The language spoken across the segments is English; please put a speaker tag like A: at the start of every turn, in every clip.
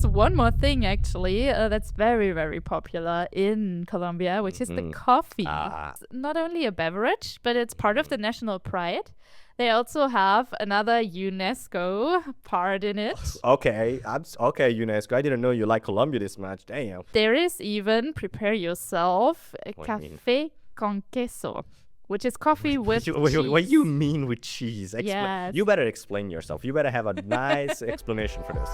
A: one more thing actually that's very, very popular in Colombia, which is the coffee. It's not only a beverage, but it's part of the national pride. They also have another UNESCO part in it.
B: Okay, okay, UNESCO. I didn't know you like Colombia this much. Damn.
A: There is even, prepare yourself,
B: What do you mean?
A: café con queso, which is coffee with cheese.
B: What you mean with cheese?
A: Yes.
B: You better explain yourself. You better have a nice explanation for this.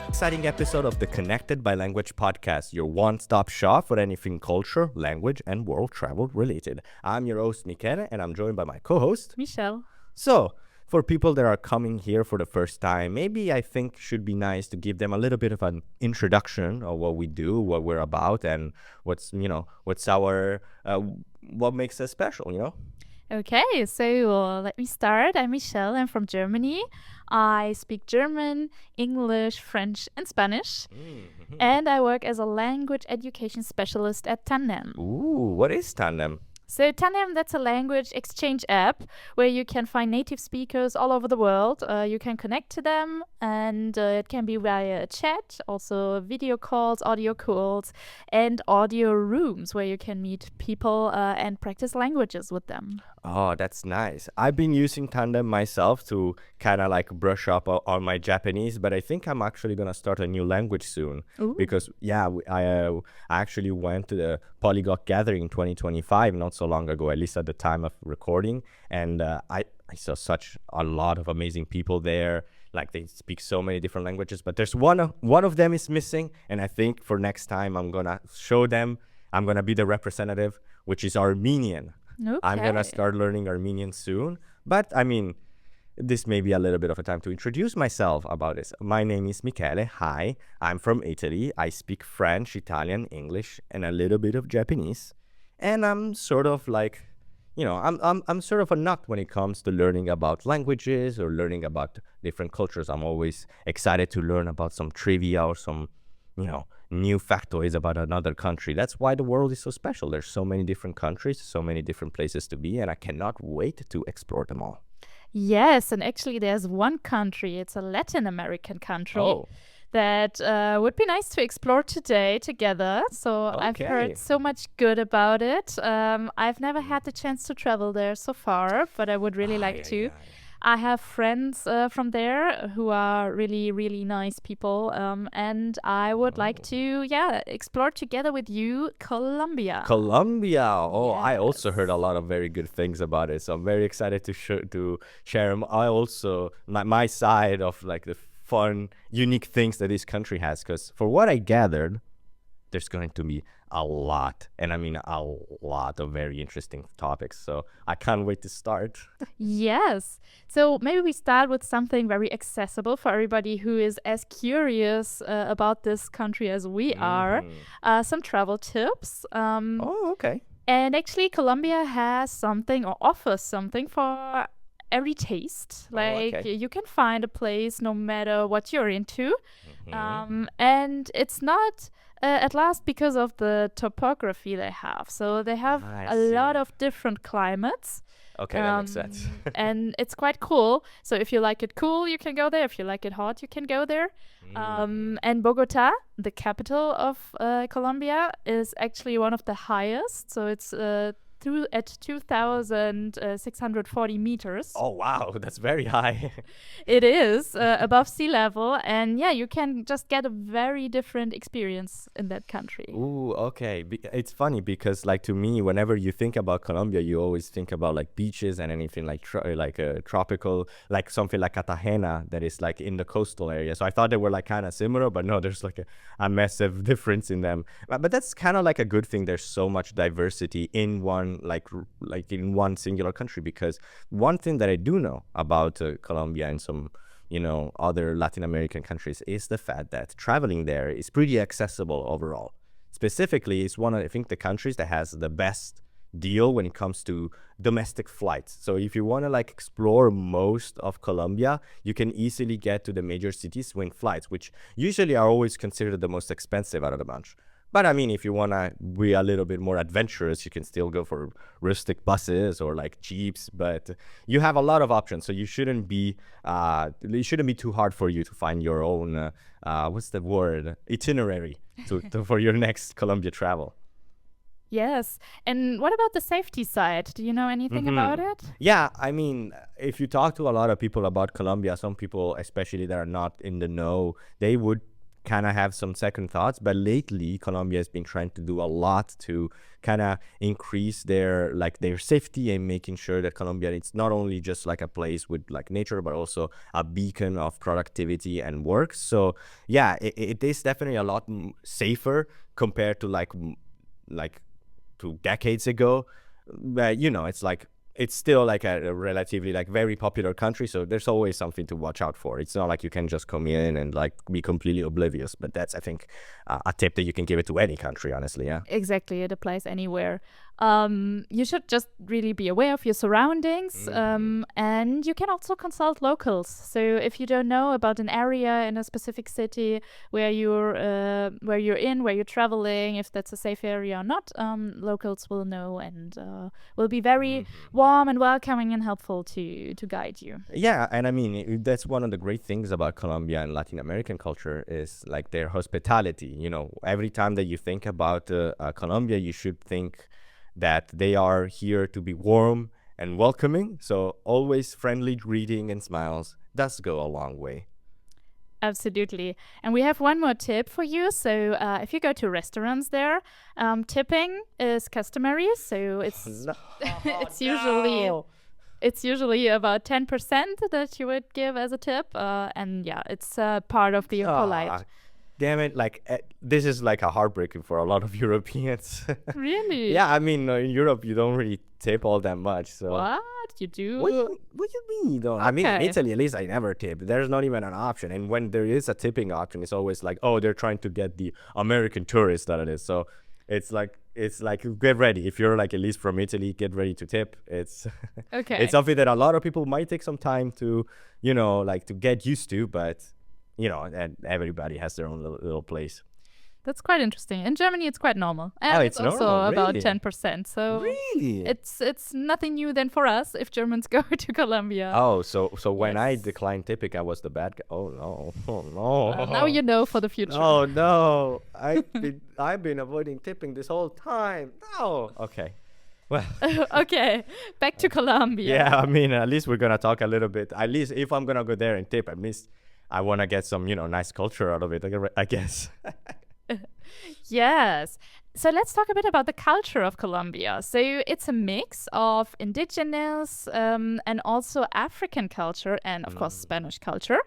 B: Exciting episode of the Connected by Language podcast, your one-stop shop for anything culture, language, and world travel related. I'm your host, Michele, and I'm joined by my co-host,
A: Michelle.
B: So, for people that are coming here for the first time, maybe I think should be nice to give them a little bit of an introduction of what we do, what we're about, and what's our, what makes us special,
A: Okay, so let me start. I'm Michelle. I'm from Germany. I speak German, English, French, and Spanish. And I work as a language education specialist at Tandem.
B: Ooh, what is Tandem?
A: So Tandem, that's a language exchange app where you can find native speakers all over the world. You can connect to them, and it can be via chat, also video calls, audio calls, and audio rooms where you can meet people and practice languages with them.
B: Oh, that's nice. I've been using Tandem myself to kind of like brush up on my Japanese, but I think I'm actually going to start a new language soon.
A: Ooh.
B: Because, I actually went to the Polyglot Gathering 2025 not so long ago, at least at the time of recording. And I saw such a lot of amazing people there. Like they speak so many different languages, but there's one of them is missing. And I think for next time, I'm going to show them, I'm going to be the representative, which is Armenian.
A: Okay.
B: I'm going to start learning Armenian soon. But, I mean, this may be a little bit of a time to introduce myself about this. My name is Michele. Hi, I'm from Italy. I speak French, Italian, English, and a little bit of Japanese. And I'm sort of like, I'm sort of a nut when it comes to learning about languages or learning about different cultures. I'm always excited to learn about some trivia or some, new factoids about another country. That's why the world is so special. There's so many different countries, so many different places to be, and I cannot wait to explore them all.
A: Yes, and actually there's one country, it's a Latin American country, that would be nice to explore today together. So I've heard so much good about it. I've never had the chance to travel there so far, but I would really like to. I have friends from there who are really, really nice people, and I would like to, explore together with you Colombia.
B: Colombia. Oh, I also
A: Yes.
B: heard a lot of very good things about it, so I'm very excited to share them. I also my side of like the fun, unique things that this country has, because for what I gathered, there's going to be a lot, and I mean a lot of very interesting topics. So I can't wait to start.
A: Yes. So maybe we start with something very accessible for everybody who is as curious about this country as we are. Some travel tips.
B: Oh, okay.
A: And actually, Colombia has something or offers something for every taste. Like
B: okay.
A: you can find a place no matter what you're into. And it's not at last because of the topography they have. So they have
B: I
A: a lot
B: see.
A: of different climates.
B: Okay, that makes sense.
A: And it's quite cool. So if you like it cool, you can go there. If you like it hot, you can go there. And Bogota, the capital of Colombia, is actually one of the highest. So it's at 2,640 meters.
B: Oh, wow, that's very high.
A: It is above sea level. And yeah, you can just get a very different experience in that country.
B: Ooh, okay. It's funny because, like, to me, whenever you think about Colombia, you always think about like beaches and anything like tropical, like something like Cartagena that is like in the coastal area. So I thought they were like kind of similar, but no, there's like a massive difference in them. But that's kind of like a good thing. There's so much diversity in one like in one singular country, because one thing that I do know about Colombia and some other Latin American countries is the fact that traveling there is pretty accessible overall. Specifically, it's one of, I think, the countries that has the best deal when it comes to domestic flights. So if you want to like explore most of Colombia, you can easily get to the major cities with flights, which usually are always considered the most expensive out of the bunch. But I mean, if you want to be a little bit more adventurous, you can still go for rustic buses or like jeeps. But you have a lot of options, so it shouldn't be too hard for you to find your own what's the word, itinerary for your next Colombia travel.
A: Yes. And what about the safety side? Do you know anything about it?
B: Yeah, I mean, if you talk to a lot of people about Colombia, some people, especially that are not in the know, they would kind of have some second thoughts. But lately, Colombia has been trying to do a lot to kind of increase their safety and making sure that Colombia, it's not only just like a place with like nature, but also a beacon of productivity and work. So yeah, it is definitely a lot safer compared to like to decades ago. But it's still like a relatively like very popular country, so there's always something to watch out for. It's not like you can just come in and like be completely oblivious, but that's, I think, a tip that you can give it to any country, honestly. Yeah,
A: exactly. It applies anywhere. You should just really be aware of your surroundings, and you can also consult locals. So if you don't know about an area in a specific city where you're traveling, if that's a safe area or not, locals will know and will be very warm and welcoming and helpful to guide you.
B: Yeah, and I mean, that's one of the great things about Colombia and Latin American culture is like their hospitality. Every time that you think about Colombia, you should think that they are here to be warm and welcoming. So always friendly greeting and smiles does go a long way.
A: Absolutely. And we have one more tip for you. So if you go to restaurants there, tipping is customary. So it's it's usually about 10% that you would give as a tip. And yeah, it's part of the polite.
B: Damn it, this is like a heartbreaking for a lot of Europeans.
A: Really?
B: Yeah, I mean, in Europe, you don't really tip all that much. So
A: what? You do?
B: What do you mean? Okay. I mean, in Italy, at least I never tip. There's not even an option. And when there is a tipping option, it's always like, oh, they're trying to get the American tourist out of this. So it's like get ready. If you're like at least from Italy, get ready to tip. It's
A: okay.
B: It's something that a lot of people might take some time to, to get used to, but and everybody has their own little place.
A: That's quite interesting. In Germany, it's quite normal. And it's also normal, about 10%. So
B: really,
A: it's nothing new then for us if Germans go to Colombia.
B: Oh, so when I declined tipping, I was the bad guy. Oh no.
A: Now you know for the future.
B: Oh no, I've been avoiding tipping this whole time. No. Okay. Well.
A: Okay, back to Colombia.
B: Yeah, I mean, at least we're gonna talk a little bit. At least if I'm gonna go there and tip, at least I want to get some, nice culture out of it, I guess.
A: Yes. So let's talk a bit about the culture of Colombia. So it's a mix of indigenous and also African culture and, of course, Spanish culture.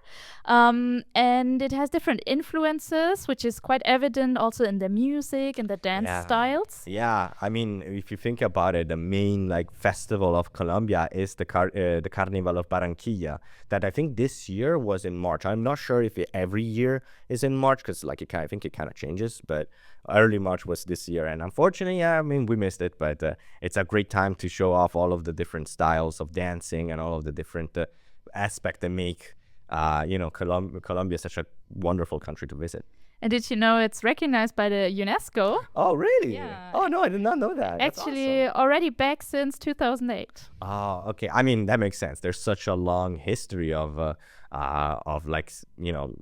A: And it has different influences, which is quite evident also in the music and the dance styles.
B: Yeah. I mean, if you think about it, the main festival of Colombia is the Carnival of Barranquilla, that I think this year was in March. I'm not sure if it every year is in March because I think it kind of changes, but early March was this year, and unfortunately, I mean, we missed it, but it's a great time to show off all of the different styles of dancing and all of the different aspects that make Colombia such a wonderful country to visit.
A: And did you know it's recognized by the UNESCO?
B: Oh, really?
A: Yeah.
B: Oh, no, I did not know that.
A: Actually,
B: That's awesome.
A: Already back since 2008.
B: Oh, okay. I mean, that makes sense. There's such a long history of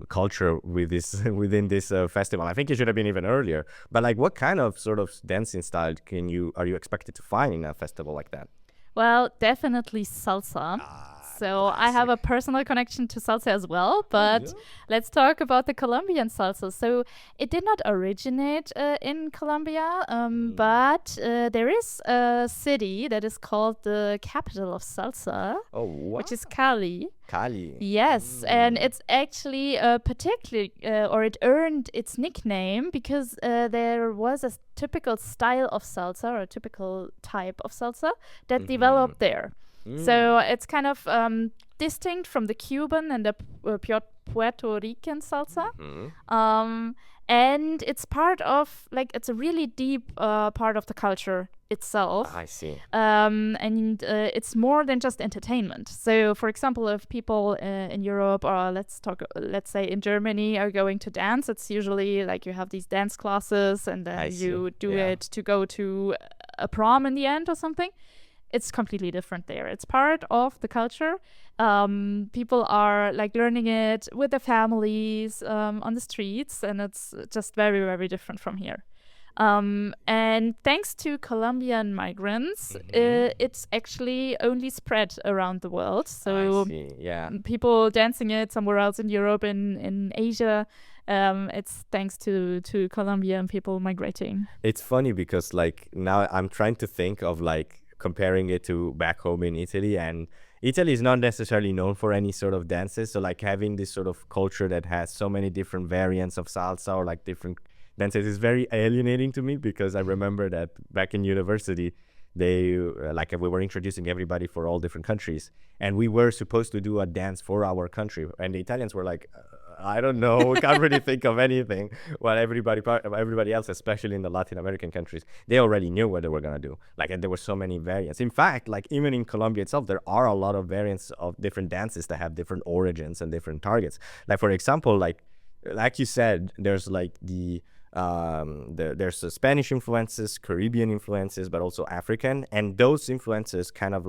B: culture within this festival. I think it should have been even earlier. But what kind of sort of dancing style are you expected to find in a festival like that?
A: Well, definitely salsa. So
B: classic.
A: I have a personal connection to salsa as well, but let's talk about the Colombian salsa. So it did not originate in Colombia, but there is a city that is called the capital of salsa, which is Cali.
B: Cali.
A: Yes, and it's actually particularly, or it earned its nickname because there was a typical style of salsa or a typical type of salsa that developed there. So it's kind of distinct from the Cuban and the Puerto Rican salsa. And it's part of, it's a really deep part of the culture itself.
B: I see.
A: And it's more than just entertainment. So, for example, if people in Europe, or let's say in Germany, are going to dance, it's usually like you have these dance classes, and then you do it to go to a prom in the end or something. It's completely different there. It's part of the culture. People are learning it with their families on the streets, and it's just very, very different from here. And thanks to Colombian migrants, it's actually only spread around the world. So people dancing it somewhere else in Europe, in Asia, it's thanks to Colombian people migrating.
B: It's funny because now I'm trying to think of comparing it to back home in Italy, and Italy is not necessarily known for any sort of dances. So having this sort of culture that has so many different variants of salsa or different dances is very alienating to me, because I remember that back in university, they we were introducing everybody for all different countries, and we were supposed to do a dance for our country, and the Italians were like, I don't know, we can't really think of anything. While everybody else, especially in the Latin American countries, they already knew what they were gonna do. And there were so many variants. In fact, even in Colombia itself, there are a lot of variants of different dances that have different origins and different targets. For example, like you said, there's there's the Spanish influences, Caribbean influences, but also African, and those influences kind of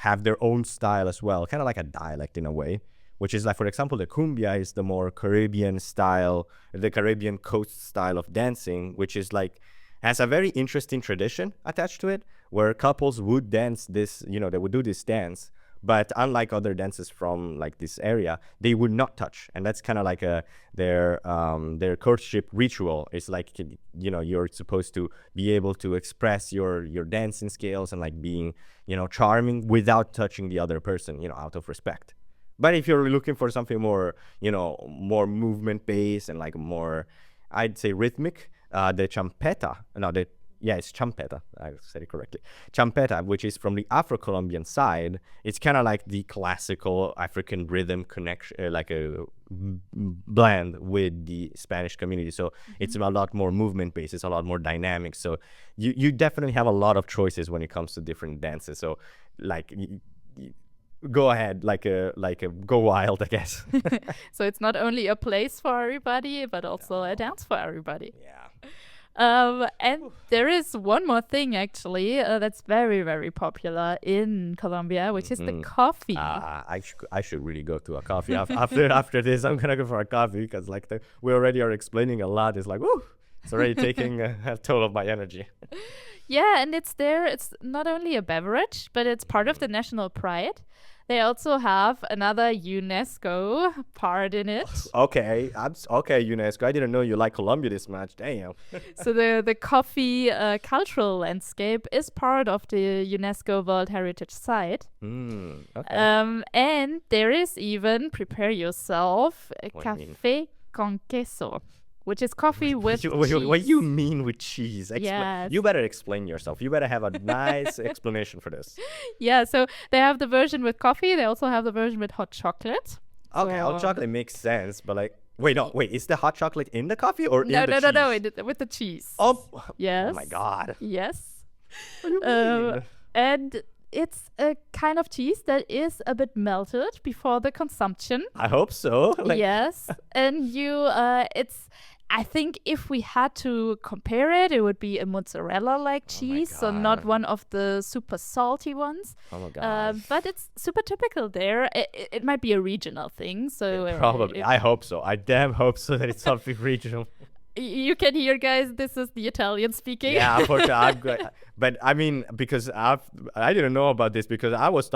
B: have their own style as well, kind of like a dialect in a way, which is for example, the cumbia is the more Caribbean style, the Caribbean coast style of dancing, which is has a very interesting tradition attached to it, where couples would dance this, they would do this dance. But unlike other dances from this area, they would not touch, and that's kind of their courtship ritual. It's you're supposed to be able to express your dancing skills and being charming without touching the other person, out of respect. But if you're looking for something more more movement based and more, I'd say, rhythmic, the champeta, it's champeta, I said it correctly. Champeta, which is from the Afro-Colombian side, it's kind of the classical African rhythm connection, a blend with the Spanish community. So it's a lot more movement-based, it's a lot more dynamic. So you definitely have a lot of choices when it comes to different dances. So go ahead, go wild, I guess.
A: So it's not only a place for everybody, but also a dance for everybody.
B: Yeah.
A: And there is one more thing actually that's very, very popular in Colombia, which is the coffee.
B: I should really go to a coffee after this. I'm gonna go for a coffee, because we already are explaining a lot. It's woo, it's already taking a toll of my energy.
A: Yeah, and it's not only a beverage, but it's part of the national pride. They also have another UNESCO part in it.
B: Okay, UNESCO. I didn't know you like Colombia this much. Damn.
A: So the coffee cultural landscape is part of the UNESCO World Heritage Site.
B: Okay.
A: And there is even, prepare yourself, café con queso, which is coffee with cheese.
B: What do you mean with cheese?
A: Yes.
B: You better explain yourself. You better have a nice explanation for this.
A: Yeah, so they have the version with coffee. They also have the version with hot chocolate.
B: Okay, hot chocolate makes sense, but wait, is the hot chocolate in the coffee or in the cheese?
A: No, with the cheese.
B: Oh,
A: yes.
B: Oh my God.
A: Yes.
B: What do you mean?
A: And it's a kind of cheese that is a bit melted before the consumption.
B: I hope so.
A: Yes, and I think if we had to compare it, it would be a mozzarella-like cheese, so not one of the super salty ones.
B: Oh my God.
A: But it's super typical there. It might be a regional thing, so
B: probably. I hope so. I damn hope so that it's something regional.
A: You can hear, guys, this is the Italian speaking.
B: Yeah, unfortunately, but I mean, because I didn't know about this, because I was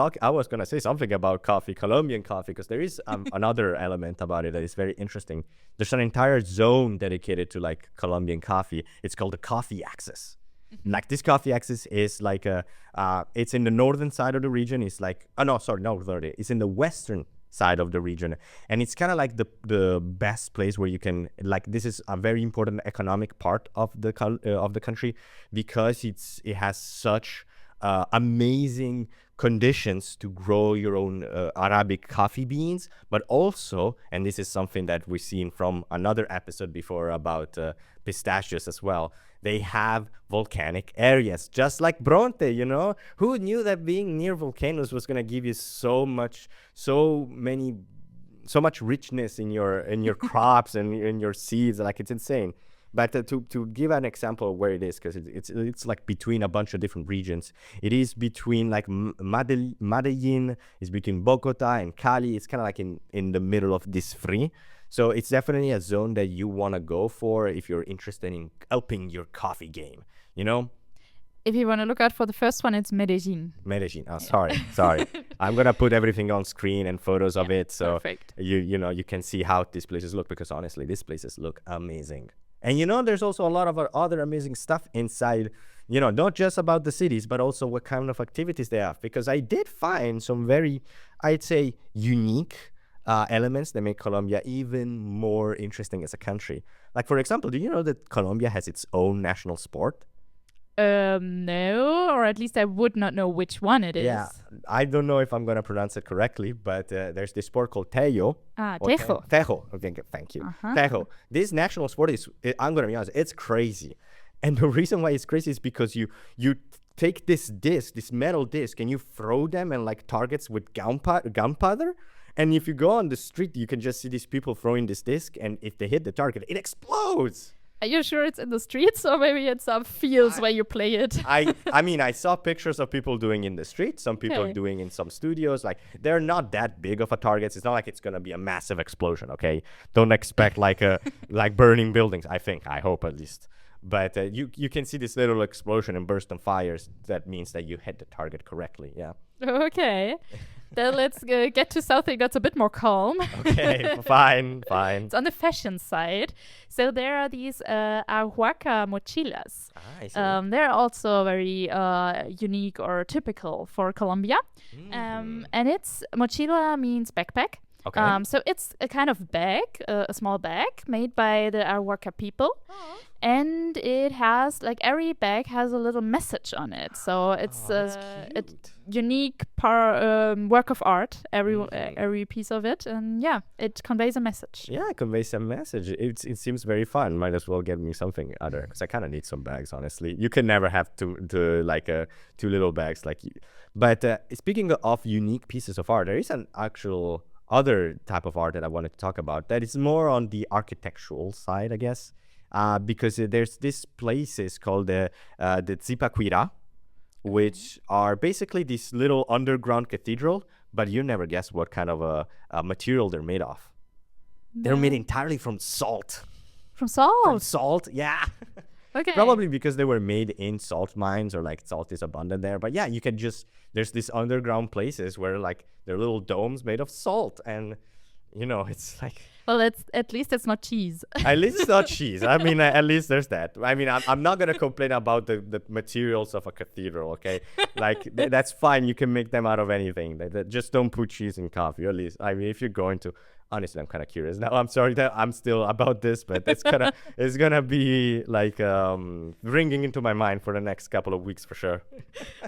B: gonna say something about coffee, Colombian coffee, because there is another element about it that is very interesting. There's an entire zone dedicated to Colombian coffee. It's called the coffee axis. This coffee axis is it's in the northern side of the region. It's it's in the western side of the region, and it's kind of the best place where you can this is a very important economic part of the country, because it has such amazing conditions to grow your own Arabic coffee beans, but also, and this is something that we've seen from another episode before about pistachios as well, they have volcanic areas, just like Bronte, you know? Who knew that being near volcanoes was going to give you so much richness in your crops and in your seeds? Like, it's insane. But to give an example of where it is, because it's like between a bunch of different regions. It is between like Medellin, it's between Bogota and Cali. It's kind of like in the middle of this free. So it's definitely a zone that you want to go for if you're interested in upping your coffee game, you know?
A: If you want to look out for the first one, it's Medellin.
B: Medellin. Oh, sorry. I'm going to put everything on screen and photos of it. So
A: perfect.
B: You can see how these places look, because honestly, these places look amazing. And, you know, there's also a lot of other amazing stuff inside, you know, not just about the cities, but also what kind of activities they have. Because I did find some very, I'd say, unique elements that make Colombia even more interesting as a country. Like, for example, do you know that Colombia has its own national sport?
A: No, or at least I would not know which one it is.
B: Yeah, I don't know if I'm going to pronounce it correctly, but there's this sport called Tejo.
A: Tejo.
B: Tejo. Okay, thank you. Tejo. This national sport I'm going to be honest, it's crazy. And the reason why it's crazy is because you take this metal disc, and you throw them and like targets with gunpowder. And if you go on the street, you can just see these people throwing this disc, and if they hit the target, it explodes.
A: Are you sure it's in the streets, or maybe in some fields where you play it?
B: I mean, I saw pictures of people doing in the streets, some people doing in some studios. Like, they're not that big of a target. It's not like it's going to be a massive explosion, okay? Don't expect like burning buildings, I hope at least. But you can see this little explosion and burst of fires. That means that you hit the target correctly, yeah.
A: Okay. Then let's get to something that's a bit more calm.
B: Okay, fine.
A: It's on the fashion side. So there are these Arhuaca mochilas.
B: I see.
A: They're also very unique or typical for Colombia. And mochila means backpack.
B: Okay.
A: So it's a kind of bag, a small bag made by the Arhuaca people. And it has, like, every bag has a little message on it. So it's a unique work of art, every piece of it. And yeah, it conveys a message.
B: Yeah, it conveys a message. It seems very fun. Might as well get me something other, because I kind of need some bags, honestly. You can never have two little bags like you. But speaking of unique pieces of art, there is an actual other type of art that I wanted to talk about that is more on the architectural side, I guess. Because there's these places called the Zipaquirá, which are basically this little underground cathedral, but you never guess what kind of a material they're made of. No. They're made entirely from salt.
A: From salt?
B: From salt, yeah.
A: Okay.
B: Probably because they were made in salt mines, or like salt is abundant there. But yeah, you can there's these underground places where like they're little domes made of salt, and you know, it's like...
A: Well, at least it's not cheese.
B: At least it's not cheese. I mean, at least there's that. I mean, I'm not going to complain about the materials of a cathedral, okay? Like, that's fine. You can make them out of anything. Just don't put cheese in coffee, at least. I mean, if you're going to... Honestly, I'm kind of curious now. I'm sorry that I'm still about this, but it's gonna be like ringing into my mind for the next couple of weeks for sure.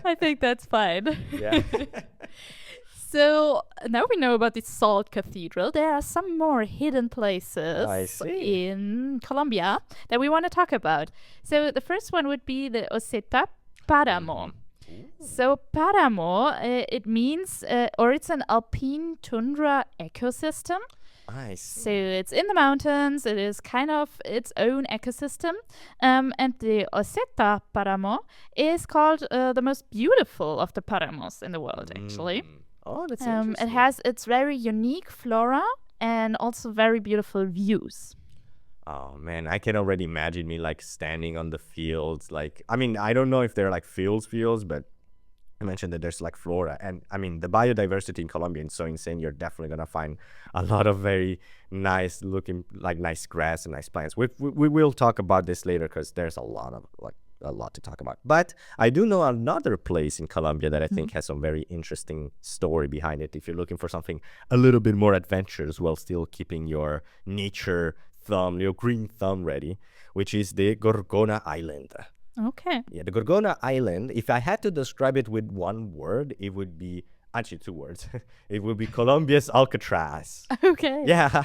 A: I think that's fine.
B: Yeah.
A: So now we know about the Salt Cathedral. There are some more hidden places in Colombia that we want to talk about. So the first one would be the Oseta Páramo. So Páramo, it means, or it's an alpine tundra ecosystem.
B: I see.
A: So it's in the mountains. It is kind of its own ecosystem. And the Oseta Páramo is called the most beautiful of the páramos in the world, actually.
B: Oh, that's interesting.
A: It has its very unique flora and also very beautiful views.
B: Oh man, I can already imagine me like standing on the fields. Like, I mean, I don't know if they're like fields, but I mentioned that there's like flora, and I mean the biodiversity in Colombia is so insane. You're definitely gonna find a lot of very nice looking, like nice grass and nice plants. We will talk about this later because there's a lot to talk about. But I do know another place in Colombia that I think has some very interesting story behind it. If you're looking for something a little bit more adventurous while still keeping your nature thumb, your green thumb ready, which is the Gorgona Island.
A: Okay.
B: Yeah, the Gorgona Island, if I had to describe it with one word, it would be actually two words. It would be Colombia's Alcatraz.
A: Okay.
B: Yeah,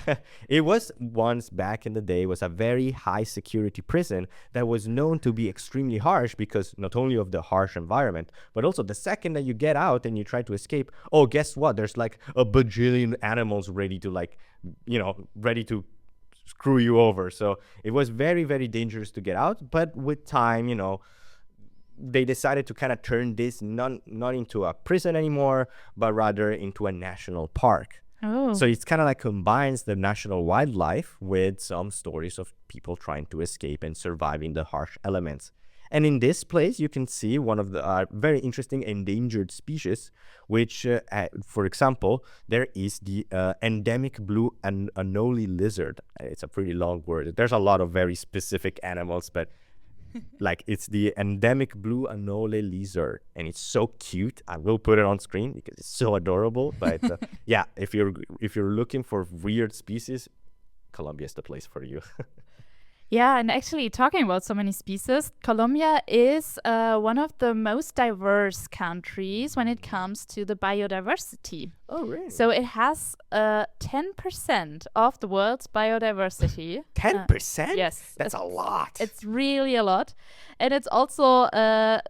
B: it was once back in the day was a very high security prison that was known to be extremely harsh because not only of the harsh environment, but also the second that you get out and you try to escape, oh, guess what? There's like a bajillion animals ready to ready to screw you over. So it was very, very dangerous to get out. But with time, they decided to kind of turn this not into a prison anymore, but rather into a national park.
A: Oh.
B: So it's kind of like combines the national wildlife with some stories of people trying to escape and surviving the harsh elements. And in this place, you can see one of the very interesting endangered species, which, for example, there is the endemic blue anole lizard. It's a pretty long word. There's a lot of very specific animals, but like it's the endemic blue anole lizard, and it's so cute. I will put it on screen because it's so adorable. But yeah, if you're looking for weird species, Colombia is the place for you.
A: Yeah, and actually, talking about so many species, Colombia is one of the most diverse countries when it comes to the biodiversity.
B: Oh, really?
A: So it has 10% of the world's biodiversity.
B: 10%?
A: Yes.
B: That's a lot.
A: It's really a lot. And it's also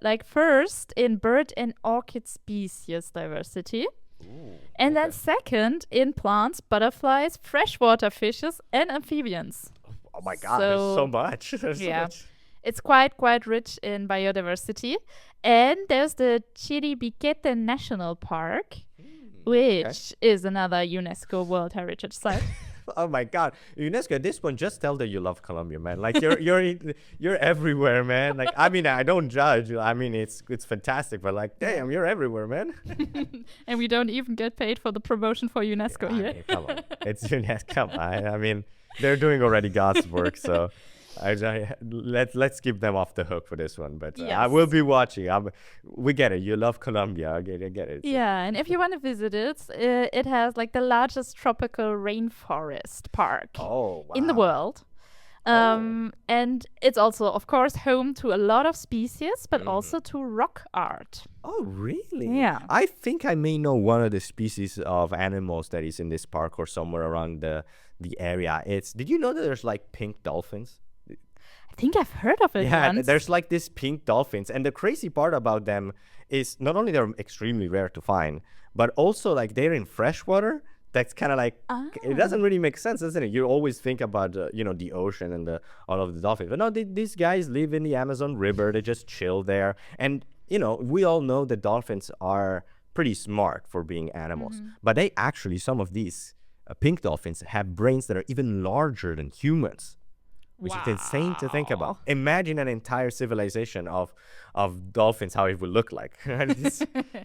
A: like first in bird and orchid species diversity.
B: Ooh,
A: and then second in plants, butterflies, freshwater fishes, and amphibians.
B: Oh my God, there's so much. There's so much.
A: It's quite rich in biodiversity. And there's the Chiribiquete National Park, which is another UNESCO World Heritage Site.
B: Oh my God, UNESCO! At this point, just tell that you love Colombia, man. Like you're everywhere, man. Like I mean, I don't judge. I mean, it's fantastic, but like, damn, you're everywhere, man.
A: And we don't even get paid for the promotion for UNESCO here.
B: I mean, come on, it's UNESCO. Come on, I mean, they're doing already God's work, so. Let's keep them off the hook for this one, but
A: yes.
B: I will be watching. We get it. You love Colombia. I get it.
A: Yeah, and if you want to visit it, it has like the largest tropical rainforest park in the world. And it's also, of course, home to a lot of species, but also to rock art.
B: Oh, really?
A: Yeah.
B: I think I may know one of the species of animals that is in this park or somewhere around the area. Did you know that there's like pink dolphins?
A: I think I've heard of it once.
B: There's like these pink dolphins, and the crazy part about them is not only they're extremely rare to find, but also like they're in freshwater. That's kind of like it doesn't really make sense, doesn't it? You always think about the ocean and all of the dolphins, but no, these guys live in the Amazon River. They just chill there, and we all know that dolphins are pretty smart for being animals, but they actually, some of these pink dolphins have brains that are even larger than humans. Which is insane to think about. Imagine an entire civilization of dolphins, how it would look like.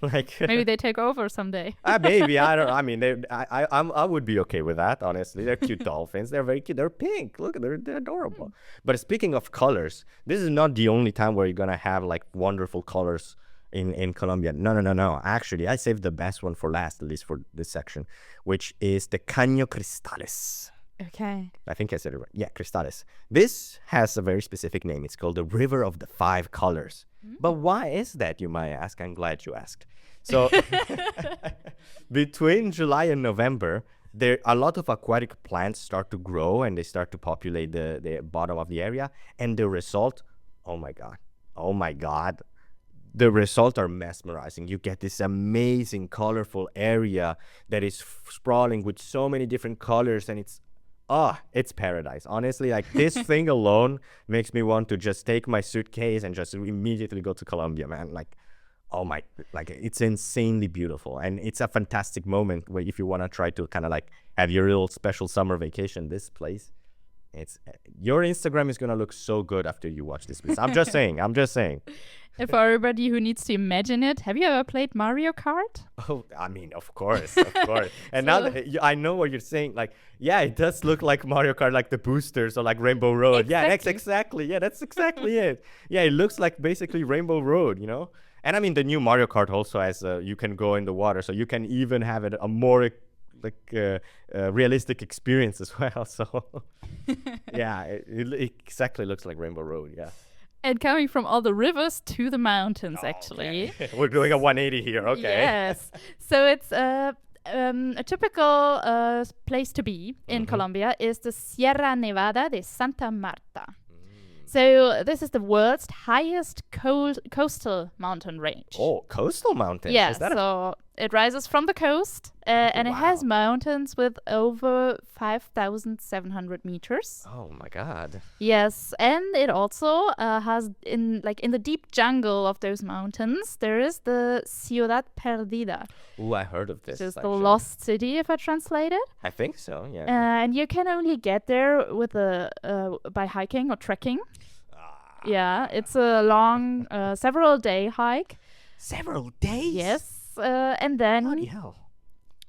B: Like
A: maybe they take over someday.
B: Maybe I mean, I would be okay with that. Honestly, they're cute dolphins. They're very cute. They're pink. Look, they're adorable. But speaking of colors, this is not the only time where you're gonna have like wonderful colors in Colombia. No. Actually, I saved the best one for last, at least for this section, which is the Caño Cristales.
A: Okay.
B: I think I said it right. Yeah, Cristales. This has a very specific name. It's called the River of the Five Colors. But why is that, you might ask? I'm glad you asked. So between July and November, there a lot of aquatic plants start to grow and they start to populate the bottom of the area. And the result, oh my God. The results are mesmerizing. You get this amazing, colorful area that is sprawling with so many different colors, and it's paradise. Honestly, like this thing alone makes me want to just take my suitcase and just immediately go to Colombia, man. Like, it's insanely beautiful. And it's a fantastic moment where if you want to try to kind of like have your little special summer vacation, this place, your Instagram is going to look so good after you watch this place. I'm just saying.
A: And for everybody who needs to imagine it, have you ever played Mario Kart?
B: Oh, I mean, of course. And now that I know what you're saying, like, yeah, it does look like Mario Kart, like the boosters or like Rainbow Road.
A: Exactly.
B: Yeah, that's exactly it. Yeah, it looks like basically Rainbow Road, And I mean, the new Mario Kart also has, you can go in the water, so you can even have it a more realistic experience as well. So, yeah, it exactly looks like Rainbow Road, yeah.
A: And coming from all the rivers to the mountains, actually.
B: Okay. We're doing a 180 here, okay.
A: Yes. So it's a typical place to be in Colombia is the Sierra Nevada de Santa Marta. So this is the world's highest coastal mountain range.
B: Oh, coastal mountain?
A: Yeah, so it rises from the coast, and it has mountains with over 5,700 meters.
B: Oh my God!
A: Yes, and it also has in the deep jungle of those mountains, there is the Ciudad Perdida.
B: Ooh, I heard of this.
A: Which is the lost city, if I translate it.
B: I think so. Yeah.
A: And you can only get there with by hiking or trekking. Yeah, it's a long, several-day hike.
B: Several days?
A: Yes, and then
B: bloody hell.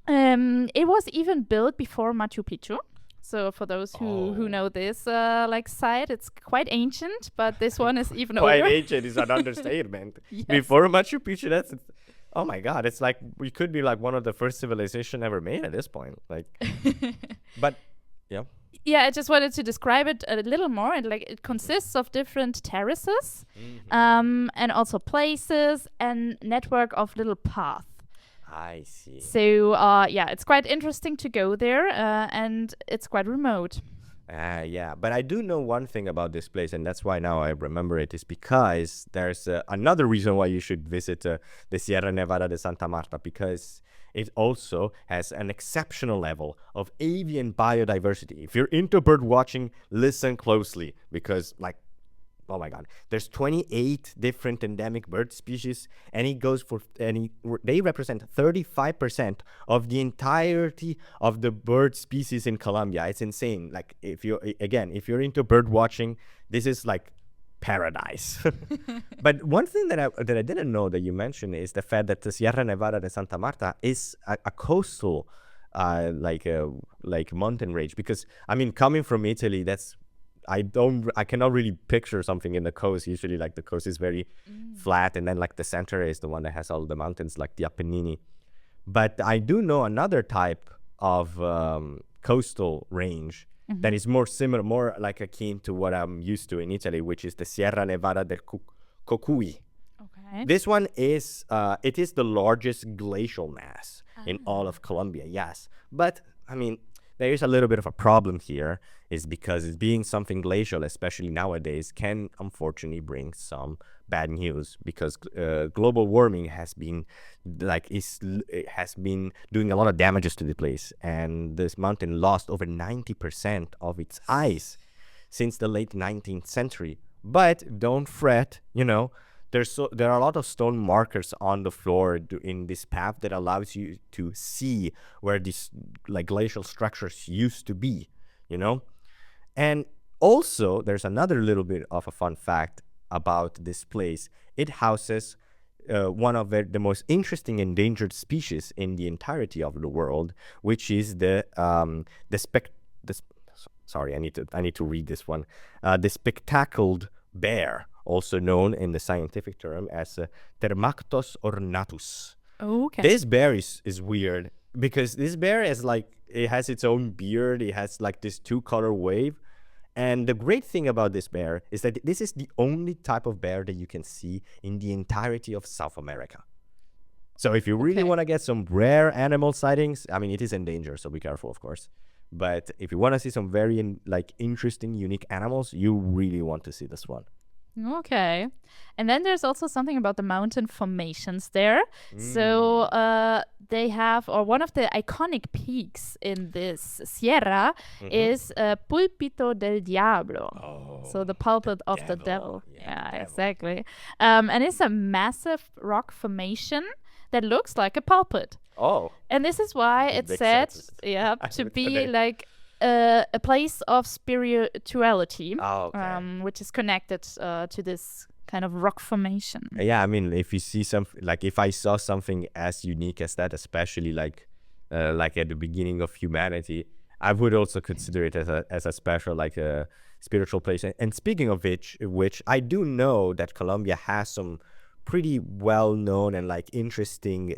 A: It was even built before Machu Picchu. So for those who know this site, it's quite ancient, but this one is even older.
B: Quite ancient is an understatement.
A: Yes.
B: Before Machu Picchu, that's oh my God! It's like we could be like one of the first civilization ever made at this point. Like, but yeah.
A: Yeah, I just wanted to describe it a little more. And it consists of different terraces, and also places and network of little paths.
B: I see.
A: So it's quite interesting to go there, and it's quite remote.
B: Yeah, but I do know one thing about this place, and that's why now I remember it, is because there's another reason why you should visit the Sierra Nevada de Santa Marta, because it also has an exceptional level of avian biodiversity. If you're into bird watching, listen closely, because oh my God, there's 28 different endemic bird species, and they represent 35% of the entirety of the bird species in Colombia. It's insane. Like if you're into bird watching, this is like paradise. But one thing that I didn't know that you mentioned is the fact that the Sierra Nevada de Santa Marta is a coastal mountain range, because I mean, coming from Italy, I cannot really picture something in the coast. Usually the coast is very flat, and then the center is the one that has all the mountains like the Apennini. But I do know another type of coastal range that is more similar, more akin to what I'm used to in Italy, which is the Sierra Nevada del Cocuy.
A: Okay.
B: This one is it is the largest glacial mass in all of Colombia, yes. But I mean, there is a little bit of a problem here, is because it's being something glacial, especially nowadays, can unfortunately bring some bad news, because global warming has been doing a lot of damages to the place, and this mountain lost over 90% of its ice since the late 19th century. But don't fret, there are a lot of stone markers on the floor in this path that allows you to see where these glacial structures used to be, And also, there's another little bit of a fun fact about this place. It houses one of the most interesting endangered species in the entirety of the world, which is sorry, I need to read this one. The spectacled bear, also known in the scientific term as Thermactos ornatus.
A: Okay.
B: This bear is weird, because this bear is it has its own beard. It has this two-color wave. And the great thing about this bear is that this is the only type of bear that you can see in the entirety of South America. So if you really want to get some rare animal sightings, I mean, it is in danger, so be careful, of course. But if you want to see some very interesting, unique animals, you really want to see this one.
A: Okay. And then there's also something about the mountain formations there. So they have, or one of the iconic peaks in this Sierra is Pulpito del Diablo.
B: Oh,
A: so the pulpit of the devil. Yeah, exactly. And it's a massive rock formation that looks like a pulpit.
B: Oh.
A: And this is why it's said to be a place of spirituality, which is connected to this kind of rock formation.
B: Yeah, I mean, if you see if I saw something as unique as that, especially at the beginning of humanity, I would also consider it as a special a spiritual place. And speaking of which I do know that Colombia has some pretty well-known and interesting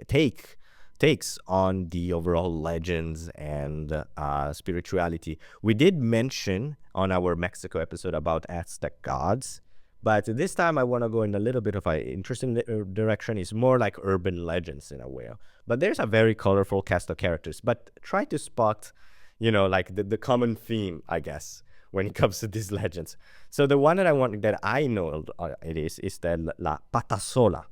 B: takes on the overall legends and spirituality. We did mention on our Mexico episode about Aztec gods, But this time I want to go in a little bit of an interesting direction. It's more like urban legends in a way. But there's a very colorful cast of characters. But try to spot, like the common theme, I guess, when it comes to these legends. So the one that I know it is the La Patasola.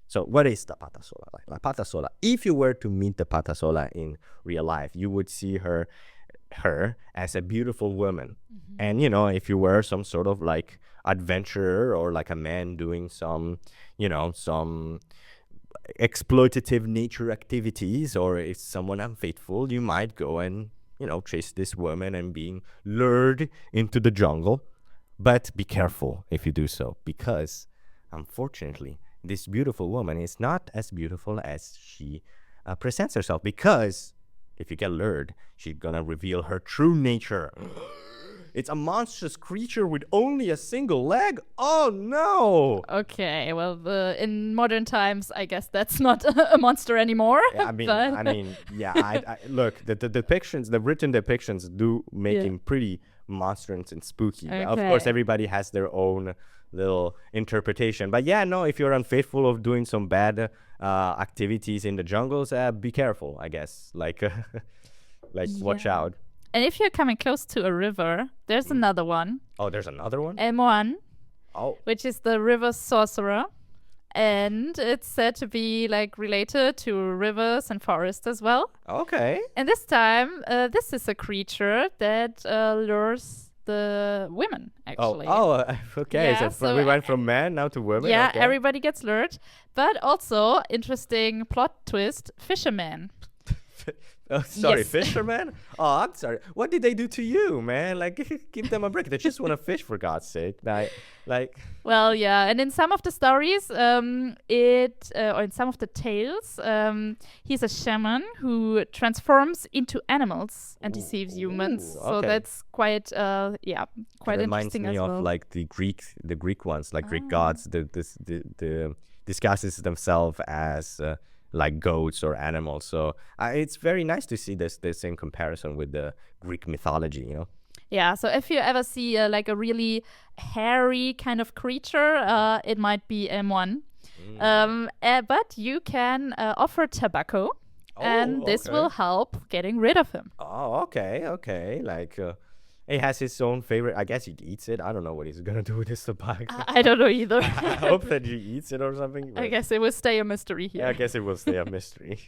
B: So what is the Patasola? La Patasola, if you were to meet the Patasola in real life, you would see her as a beautiful woman. And, if you were some sort of like adventurer or like a man doing some exploitative nature activities, or if someone unfaithful, you might go and, chase this woman and being lured into the jungle. But be careful if you do so, because unfortunately, this beautiful woman is not as beautiful as she presents herself, because if you get lured, she's gonna reveal her true nature. It's a monstrous creature with only a single leg. Oh no!
A: Okay, well, in modern times, I guess that's not a monster anymore.
B: Yeah, look, the depictions, the written depictions, do make him pretty monstrous and spooky. Okay. Of course, everybody has their own little interpretation, but if you're unfaithful of doing some bad activities in the jungles, be careful, I guess, watch out.
A: And if you're coming close to a river, there's another one.
B: Oh, there's another one?
A: M1, which is the river sorcerer, and it's said to be related to rivers and forests as well.
B: Okay.
A: And this time, this is a creature that lures the women, actually.
B: Okay. Yeah, so we went from man now to women.
A: Yeah,
B: okay.
A: Everybody gets lured. But also, interesting plot twist, fisherman.
B: Oh, sorry,
A: yes.
B: Fisherman? Oh, I'm sorry. What did they do to you, man? Give them a break. They just want to fish, for God's sake.
A: Well, yeah. And in some of the stories, or in some of the tales, he's a shaman who transforms into animals and deceives humans. So that's quite interesting as well.
B: Reminds me of the Greek ones, Greek gods. The disguises themselves as goats or animals. So it's very nice to see this in comparison with the Greek mythology,
A: Yeah, so if you ever see a really hairy kind of creature, it might be M1. But you can offer tobacco, and this will help getting rid of him.
B: Oh, okay. He has his own favorite. I guess he eats it. I don't know what he's gonna do with his tobacco.
A: I don't know either.
B: I hope that he eats it or something.
A: I guess it will stay a mystery here.
B: Yeah, I guess it will stay a mystery.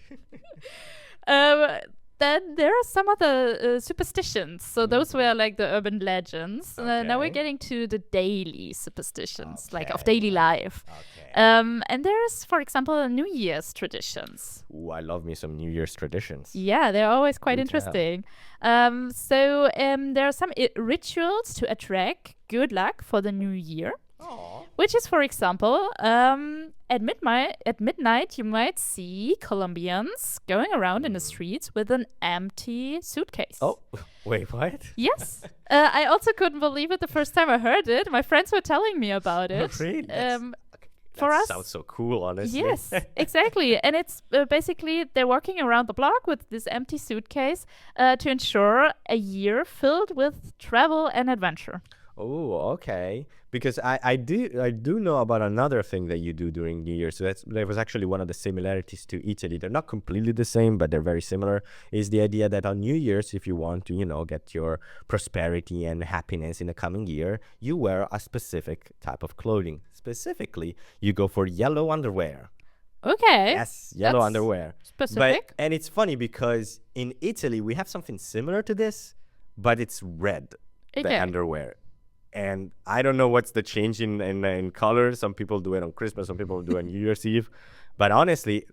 A: Then there are some other superstitions. So those were the urban legends.
B: Okay.
A: Now we're getting to the daily superstitions, of daily life.
B: Okay.
A: And there's, for example, New Year's traditions.
B: Ooh, I love me some New Year's traditions.
A: Yeah, they're always quite interesting. So there are some rituals to attract good luck for the new year.
B: Aww.
A: Which is, for example, at midnight, you might see Colombians going around in the streets with an empty suitcase.
B: Oh, wait, what?
A: Yes. I also couldn't believe it the first time I heard it. My friends were telling me about it.
B: Really?
A: For us,
B: sounds so cool, honestly.
A: Yes, exactly. And it's basically they're walking around the block with this empty suitcase to ensure a year filled with travel and adventure.
B: Oh, okay. Because I do know about another thing that you do during New Year. So there was actually one of the similarities to Italy. They're not completely the same, but they're very similar. Is the idea that on New Year's, if you want to, get your prosperity and happiness in the coming year, you wear a specific type of clothing. Specifically, you go for yellow underwear.
A: Okay.
B: Yes, yellow underwear.
A: Specific.
B: And it's funny because in Italy, we have something similar to this, but it's red, the underwear. And I don't know what's the change in color. Some people do it on Christmas, some people do it on New Year's Eve. But honestly,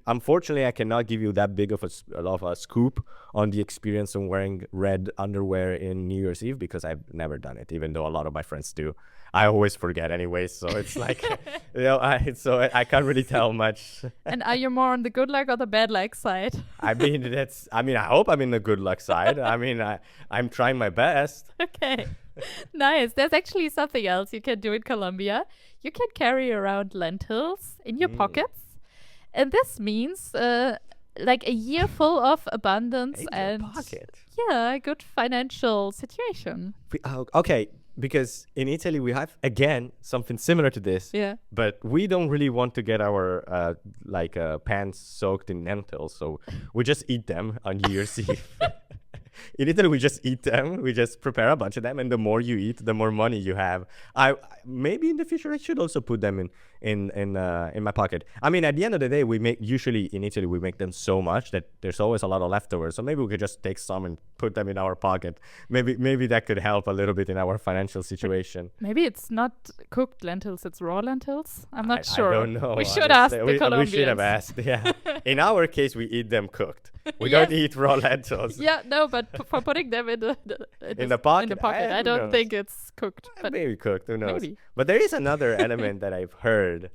B: unfortunately, I cannot give you that big of a scoop on the experience of wearing red underwear in New Year's Eve because I've never done it, even though a lot of my friends do. I always forget anyway, so it's I can't really tell much.
A: And are you more on the good luck or the bad luck side?
B: I hope I'm in the good luck side. I'm trying my best.
A: Okay. Nice. There's actually something else you can do in Colombia. You can carry around lentils in your pockets. And this means a year full of abundance
B: in
A: and
B: your pocket.
A: Yeah, a good financial situation.
B: Okay, because in Italy we have again something similar to this.
A: Yeah.
B: But we don't really want to get our pants soaked in lentils, so we just eat them on New Year's Eve. In Italy, we just eat them. We just prepare a bunch of them, and the more you eat, the more money you have. I maybe in the future I should also put them in my pocket. I mean, at the end of the day, usually in Italy we make them so much that there's always a lot of leftovers. So maybe we could just take some and put them in our pocket. Maybe that could help a little bit in our financial situation.
A: Maybe it's not cooked lentils; it's raw lentils. I'm not sure.
B: I don't know.
A: We should ask the Colombians.
B: We should have asked. Yeah. In our case, we eat them cooked. We don't eat raw lentils.
A: Yeah, no, but for putting them in the pocket, I don't think it's cooked. But
B: maybe cooked. Who knows?
A: Maybe.
B: But there is another element that I've heard.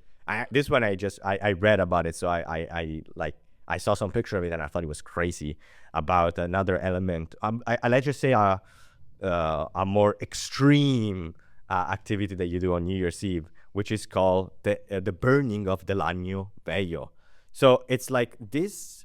B: This one I read about it, so I saw some picture of it and I thought it was crazy about another element. Let's just say a more extreme activity that you do on New Year's Eve, which is called the burning of the L'Agno Velho. So it's like this.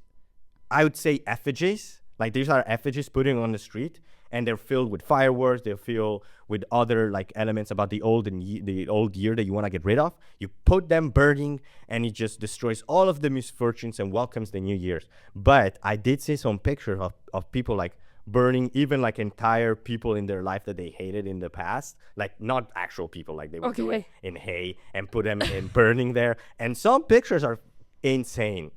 B: I would say effigies, like these are effigies putting on the street, and they're filled with fireworks. They're filled with other like elements about the old year that you want to get rid of. You put them burning, and it just destroys all of the misfortunes and welcomes the new years. But I did see some pictures of people like burning even like entire people in their life that they hated in the past, like not actual people, like they would do it in hay and put them in burning there. And some pictures are insane.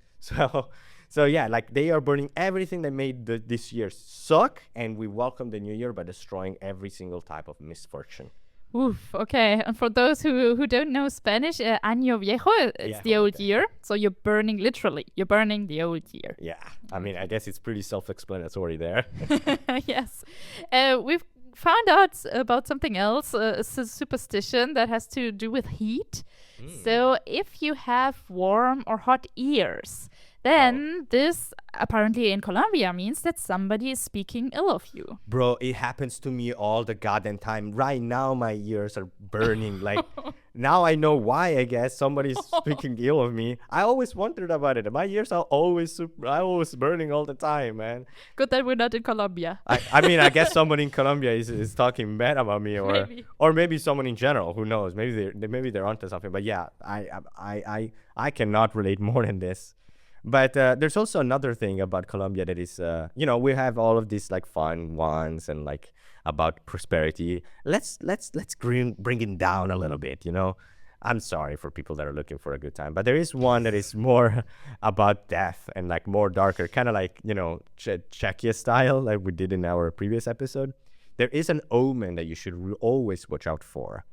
B: So yeah, like they are burning everything that made this year suck, and we welcome the new year by destroying every single type of misfortune.
A: Oof, okay. And for those who don't know Spanish, Año Viejo is the old year. So you're burning the old year.
B: Yeah, I mean, I guess it's pretty self-explanatory there.
A: Yes. We've found out about something else, a superstition that has to do with heat. So if you have warm or hot ears, then this apparently in Colombia means that somebody is speaking ill of you.
B: Bro, it happens to me all the goddamn time. Right now, my ears are burning. Like, now I know why, I guess. Somebody's speaking ill of me. I always wondered about it. My ears are always burning all the time, man.
A: Good that we're not in Colombia.
B: I mean, I guess someone in Colombia is talking bad about me, or maybe someone in general. Who knows? Maybe they're onto something. But yeah, I cannot relate more than this. But there's also another thing about Colombia that is, we have all of these like fun ones and like about prosperity. Let's bring it down a little bit. I'm sorry for people that are looking for a good time, but there is one that is more about death and like more darker, kind of like Czechia style, like we did in our previous episode. There is an omen that you should always watch out for.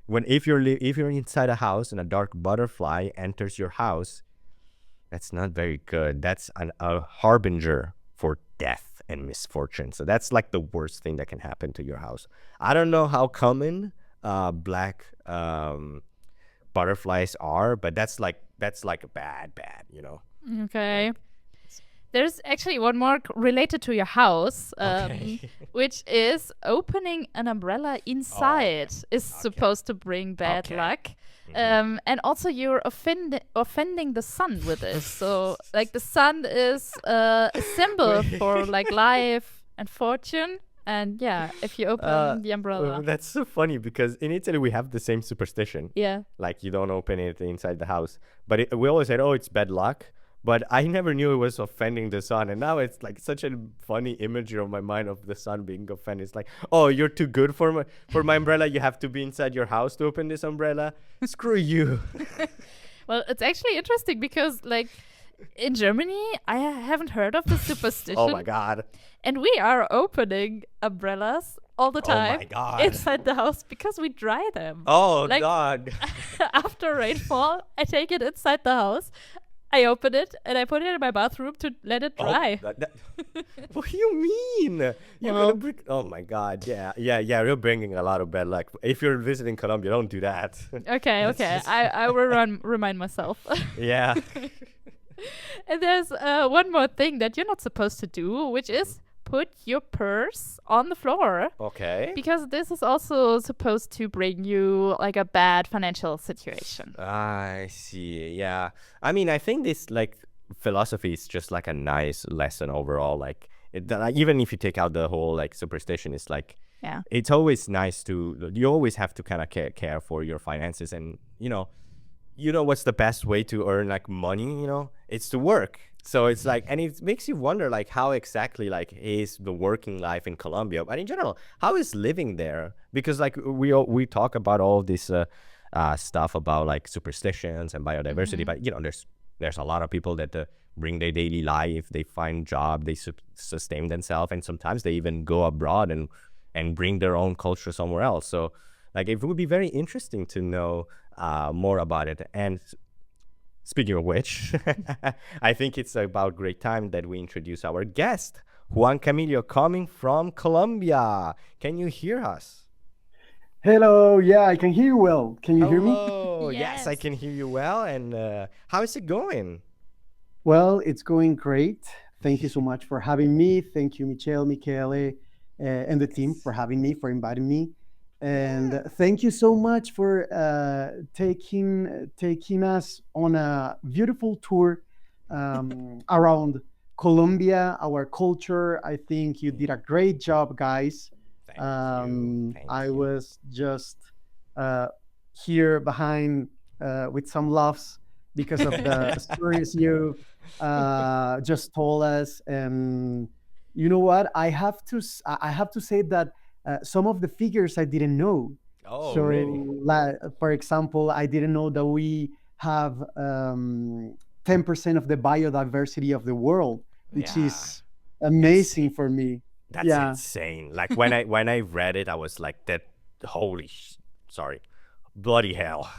B: If you're inside a house and a dark butterfly enters your house, that's not very good. That's a harbinger for death and misfortune. So that's like the worst thing that can happen to your house. I don't know how common black butterflies are, but that's like bad,
A: Okay. There's actually one more related to your house, which is opening an umbrella inside is supposed to bring bad luck. And also you're offending the sun with this. So like the sun is a symbol for like life and fortune. And yeah, if you open the umbrella.
B: That's so funny because in Italy we have the same superstition.
A: Yeah.
B: Like you don't open it inside the house. But we always said, it's bad luck. But I never knew it was offending the sun. And now it's like such a funny imagery of my mind of the sun being offended. It's like, you're too good for my umbrella. You have to be inside your house to open this umbrella. Screw you.
A: Well, it's actually interesting because like in Germany, I haven't heard of the superstition.
B: Oh my God.
A: And we are opening umbrellas all the time
B: oh my God.
A: inside the house because we dry them.
B: Oh, like, God.
A: After rainfall, I take it inside the house. I open it and I put it in my bathroom to let it dry.
B: What do you mean? Oh my God! Yeah. You're bringing a lot of bad luck. If you're visiting Colombia, don't do that.
A: Okay. I will remind myself.
B: Yeah.
A: And there's one more thing that you're not supposed to do, which is put your purse on the floor.
B: Okay.
A: Because this is also supposed to bring you like a bad financial situation.
B: I see. Yeah. I mean, I think this like philosophy is just like a nice lesson overall. Like like, even if you take out the whole like superstition, it's like
A: Yeah.
B: it's always nice to, you always have to kind of care for your finances. And what's the best way to earn like money, it's to work. So it's like, and it makes you wonder like how exactly like is the working life in Colombia, but in general, how is living there? Because like we talk about all this stuff about like superstitions and biodiversity, but there's a lot of people that bring their daily life, they find job, they sustain themselves, and sometimes they even go abroad and bring their own culture somewhere else. So like it would be very interesting to know more about it. And speaking of which, I think it's about great time that we introduce our guest, Juan Camilo, coming from Colombia. Can you hear us?
C: Hello, yeah, I can hear you well. Can you hear me?
B: Hello, yes, I can hear you well. And how is it going?
C: Well, it's going great. Thank you so much for having me. Thank you, Michele, Michele, and the team for having me, for inviting me. And thank you so much for taking us on a beautiful tour around Colombia, our culture. I think you did a great job, guys.
B: Thank you.
C: I was just here behind with some laughs because of the stories you just told us. And you know what? I have to say that some of the figures I didn't know.
B: Oh,
C: So,
B: really?
C: for example, I didn't know that we have 10% of the biodiversity of the world, which is amazing for me.
B: That's insane. Like when I read it, I was like, that sorry, bloody hell.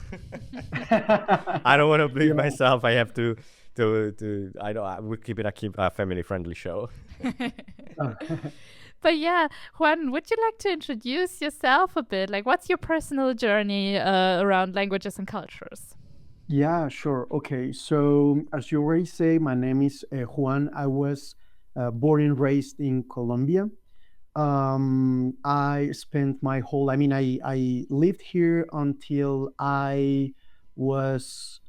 B: I don't want to believe myself. I have to we'll keep it a family friendly show.
A: But yeah, Juan, would you like to introduce yourself a bit? Like, what's your personal journey around languages and cultures?
C: Yeah, sure. Okay. So, as you already say, my name is Juan. I was born and raised in Colombia. I spent my whole, I lived here until I was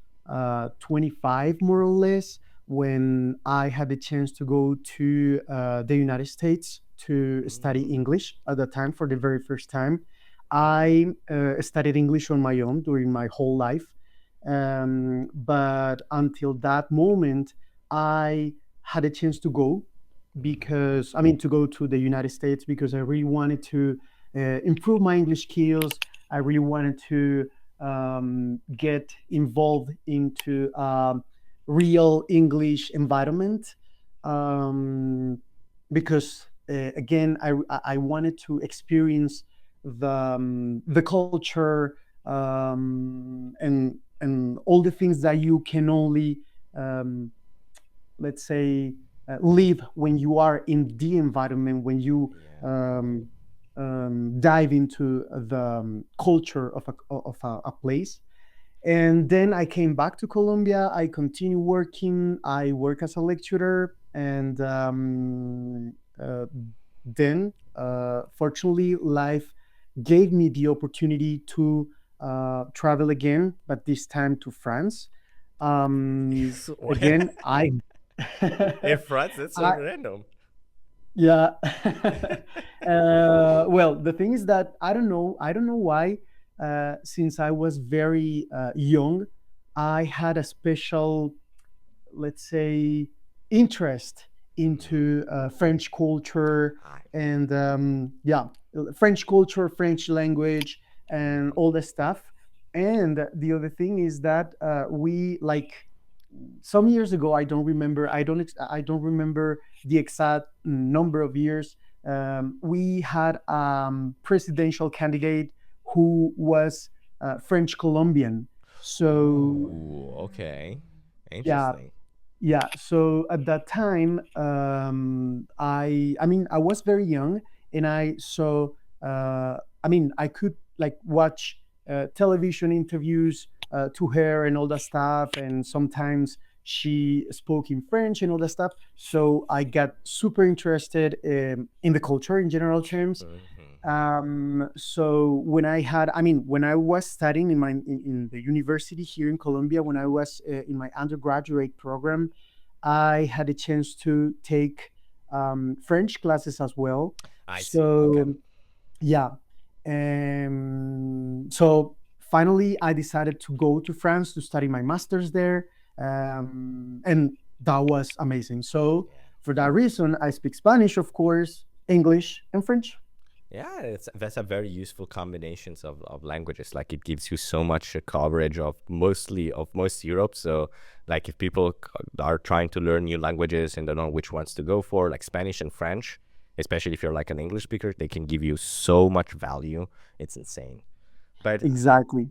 C: 25, more or less, when I had the chance to go to the United States to study English at the time for the very first time. I studied English on my own during my whole life. But until that moment, I had a chance to go to go to the United States because I really wanted to improve my English skills. I really wanted to get involved into real English environment because again, I wanted to experience the culture and all the things that you can only let's say live when you are in the environment, when you dive into the culture of a place. And then I came back to Colombia. I continue working. I work as a lecturer, and then fortunately life gave me the opportunity to travel again, but this time to France. Again,
B: in France, that's so random.
C: Yeah. Well, the thing is that I don't know why. Since I was very young, I had a special, let's say, interest into French culture and French culture, French language, and all the stuff. And the other thing is that we like some years ago, I don't remember the exact number of years. We had presidential candidate who was French Colombian. So
B: ooh, okay, interesting.
C: Yeah. So at that time, I was very young, and I saw. I could like watch television interviews to her and all that stuff, and sometimes she spoke in French and all that stuff. So I got super interested in the culture in general terms. So when I was studying in the university here in Colombia, when I was in my undergraduate program, I had a chance to take French classes as well.
B: I see. Okay.
C: So yeah, so finally I decided to go to France to study my master's there, and that was amazing. So
B: Yeah.
C: for that reason, I speak Spanish, of course, English, and French.
B: Yeah, that's a very useful combinations of languages. Like it gives you so much coverage of most Europe. So like if people are trying to learn new languages and don't know which ones to go for, like Spanish and French, especially if you're like an English speaker, they can give you so much value. It's insane. But
C: Exactly.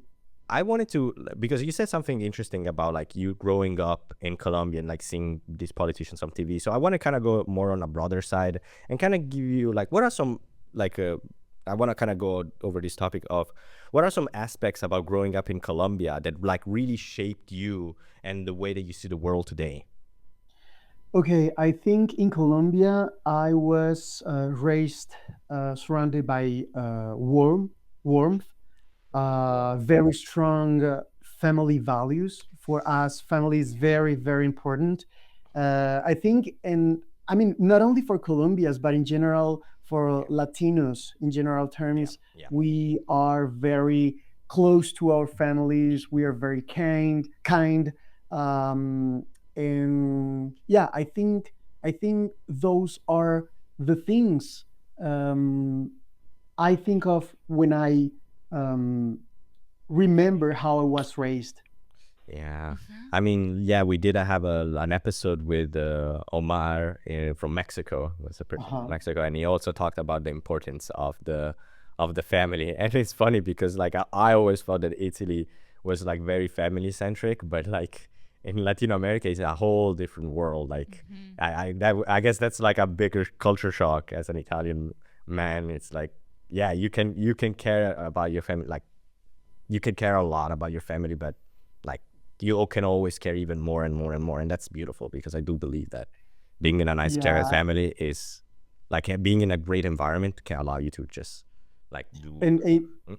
B: I wanted to, because you said something interesting about like you growing up in Colombia and like seeing these politicians on TV. So I want to kind of go more on a broader side and kind of give you like, what are some, like, I want to kind of go over this topic of what are some aspects about growing up in Colombia that like really shaped you and the way that you see the world today?
C: Okay, I think in Colombia I was raised surrounded by warmth, very strong family values. For us, family is very, very important. I think, and I mean, not only for Colombians, but in general, for
B: Yeah,
C: Latinos, in general
B: yeah,
C: terms,
B: yeah,
C: we are very close to our families. We are very kind. Um, and yeah, I think those are the things um, I think of when I um, remember how I was raised.
B: yeah.
A: Mhm.
B: I mean, yeah, we did have an episode with Omar from Mexico, was a person from
C: Uh-huh.
B: Mexico, and he also talked about the importance of the family. And it's funny because like I always felt that Italy was like very family centric, but like in Latin America, it's a whole different world. Like
A: Mhm.
B: I guess that's like a bigger culture shock as an Italian man. It's like, yeah, you can care about your family, like you can care a lot about your family, but like you can always care even more and more and more, and that's beautiful because I do believe that being in a nice
C: Yeah,
B: family is like being in a great environment can allow you to just like do.
C: and
B: Mm, go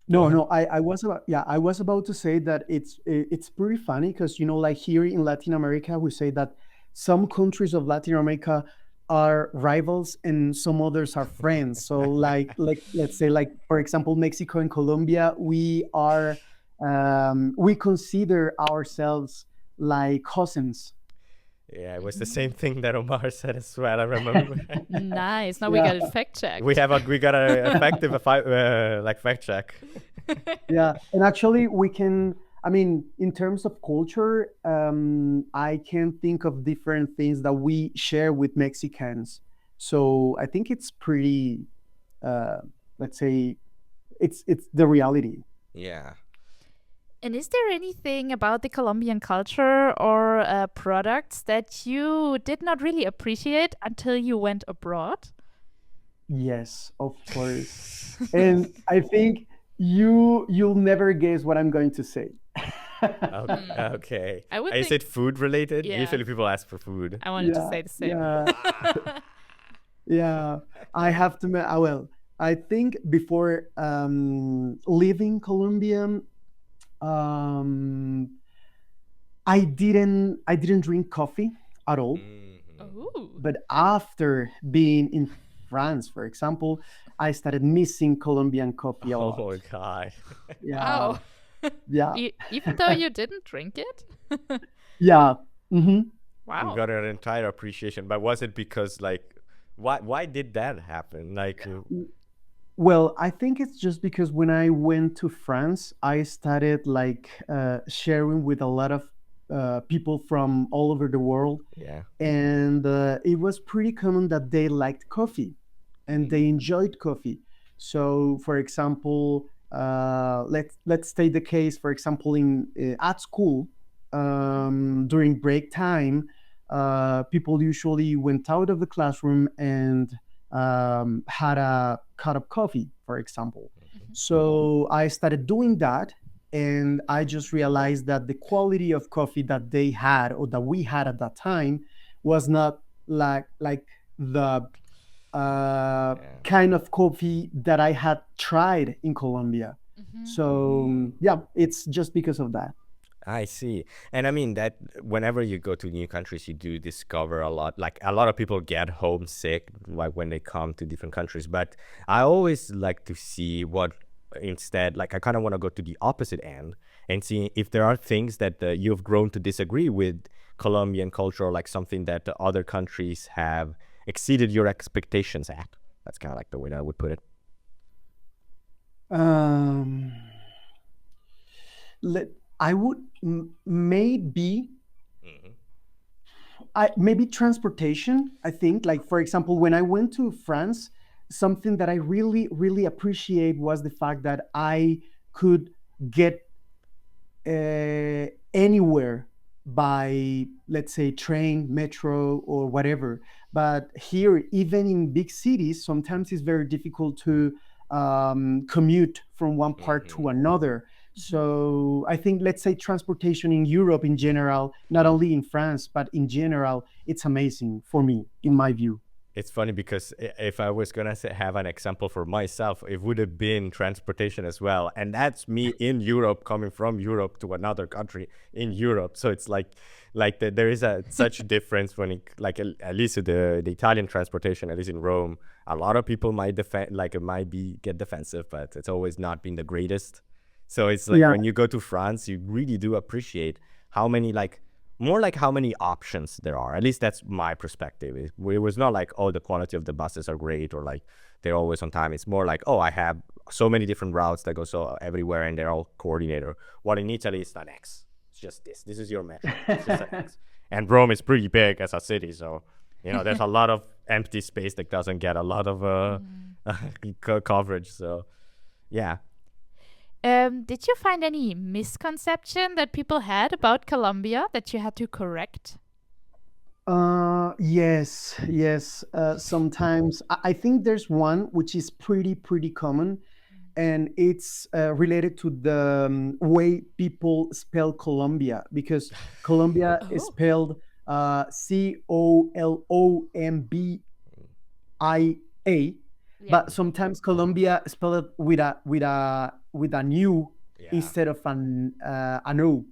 C: no,
B: ahead.
C: no, I was about to say that it's pretty funny because like here in Latin America, we say that some countries of Latin America are rivals and some others are friends. So like let's say like for example Mexico and Colombia, we consider ourselves like cousins.
B: Yeah, it was the same
A: Mhm.
B: thing that Omar said as well. I remember.
A: Nice. Now we
C: Yeah,
A: got it fact
B: we
A: checked.
B: have we got a effective like fact check.
C: yeah, and actually we can. I mean, in terms of culture, I can think of different things that we share with Mexicans. So I think it's pretty. Uh, let's say it's the reality.
B: Yeah.
A: And is there anything about the Colombian culture or products that you did not really appreciate until you went abroad?
C: Yes, of course. And I think you'll never guess what I'm going to say.
A: Hmm.
B: Okay.
A: I would
B: Is
A: think,
B: it food related?
A: yeah,
B: Usually people ask for food.
A: I wanted to
C: Yeah,
A: say the same.
C: yeah, yeah. I have to. Well, I think before leaving Colombia, um, I didn't drink coffee at all.
B: Mhm.
A: Oh,
C: But after being in France, for example, I started missing Colombian coffee a
B: Oh
C: lot.
B: my God.
C: Yeah,
A: wow.
C: yeah,
A: Even though you didn't drink it?
C: yeah. Hmm.
B: You
A: Wow.
B: got an entire appreciation, but was it because like why did that happen? Like
C: Well, I think it's just because when I went to France, I started like sharing with a lot of people from all over the world,
B: yeah.
C: and it was pretty common that they liked coffee and
B: Mm.
C: they enjoyed coffee. So, for example, let's take the case. For example, in at school,
A: Mhm.
C: during break time, people usually went out of the classroom and had a cup of coffee, for example.
A: Mhm.
C: So I started doing that, and I just realized that the quality of coffee that they had or that we had at that time was not like the
B: Yeah.
C: kind of coffee that I had tried in Colombia.
A: Mhm.
C: So
B: Mm.
C: yeah, it's just because of that.
B: I see. And I mean that whenever you go to new countries, you do discover a lot. Like a lot of people get homesick like when they come to different countries. But I always like to see what instead, like I kind of want to go to the opposite end and see if there are things that you've grown to disagree with Colombian culture, or like something that the other countries have exceeded your expectations at. That's kind of like the way that I would put it.
C: Um, let I would maybe
B: Hmm.
C: I maybe transportation. I think, like for example, when I went to France, something that I really appreciate was the fact that I could get anywhere by, let's say, train, metro, or whatever. But here, even in big cities, sometimes it's very difficult to commute from one part
B: Hmm.
C: to another. So I think, let's say, transportation in Europe in general, not only in France but in general, it's amazing for me, in my view.
B: It's funny because if I was gonna have an example for myself, it would have been transportation as well, and that's me in Europe, coming from Europe to another country in Europe. So it's like there is a such difference when it, like at least the Italian transportation, at least in Rome, a lot of people might defend, like it might be get defensive, but it's always not been the greatest. So it's like
C: Yeah,
B: when you go to France, you really do appreciate how many like more like how many options there are. At least that's my perspective. It was not like, oh, the quality of the buses are great or like they're always on time. It's more like, oh, I have so many different routes that go so everywhere and they're all coordinated. What in Italy is not X. It's just this. This is your metro. It's just an X. And Rome is pretty big as a city, so there's a lot of empty space that doesn't get a lot of
A: Mm.
B: coverage. So yeah.
A: Did you find any misconception that people had about Colombia that you had to correct?
C: yes, yes. Sometimes I think there's one which is pretty common, and it's related to the way people spell Colombia, because Colombia is
A: Oh.
C: spelled Colombia,
A: Yeah.
C: but sometimes Colombia is spelled with a new
B: Yeah.
C: instead of an o.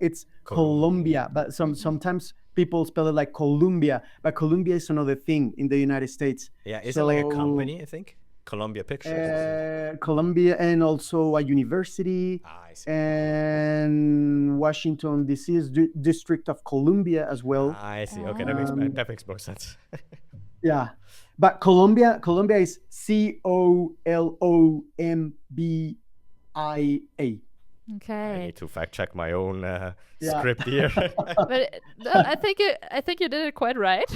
C: It's
B: Colombia.
C: Colombia, but
A: Mhm.
C: sometimes people spell it like Columbia, but Columbia is another thing in the United States.
B: Yeah. Is it like a
C: So
B: company, I think? Columbia Pictures. Is it?
C: Columbia, and also a university,
B: Ah, I see.
C: and Washington D.C. is District of Columbia as well.
B: Ah, I see. Okay,
C: Um,
B: that makes more sense.
C: yeah, but Colombia is Colombia.
B: I
A: Okay.
B: need to fact check my own
C: Yeah.
B: script here.
A: But I think you did it quite right.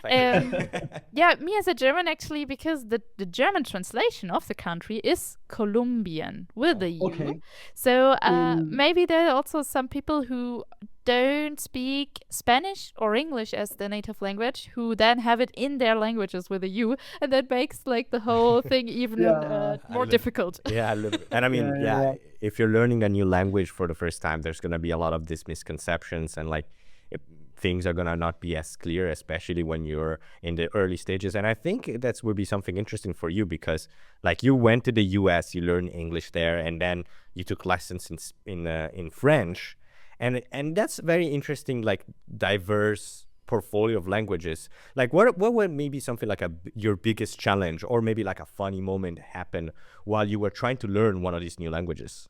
B: Thank you.
A: Yeah, me as a German actually, because the German translation of the country is Colombian with a
B: Oh,
A: U.
C: Okay.
A: So
C: In
A: maybe there are also some people who don't speak Spanish or English as their native language, who then have it in their languages with a U, and that makes like the whole thing even
C: yeah,
B: a
A: more
B: little,
A: difficult.
B: yeah, a little bit. And I
C: yeah,
B: mean,
C: yeah,
B: yeah,
C: yeah.
B: if you're learning a new language for the first time, there's gonna be a lot of these misconceptions and like it, things are gonna not be as clear, especially when you're in the early stages. And I think that would be something interesting for you because, like, you went to the U.S., you learned English there, and then you took lessons in French, and that's very interesting, like diverse portfolio of languages. Like what would maybe something like your biggest challenge or maybe like a funny moment happen while you were trying to learn one of these new languages?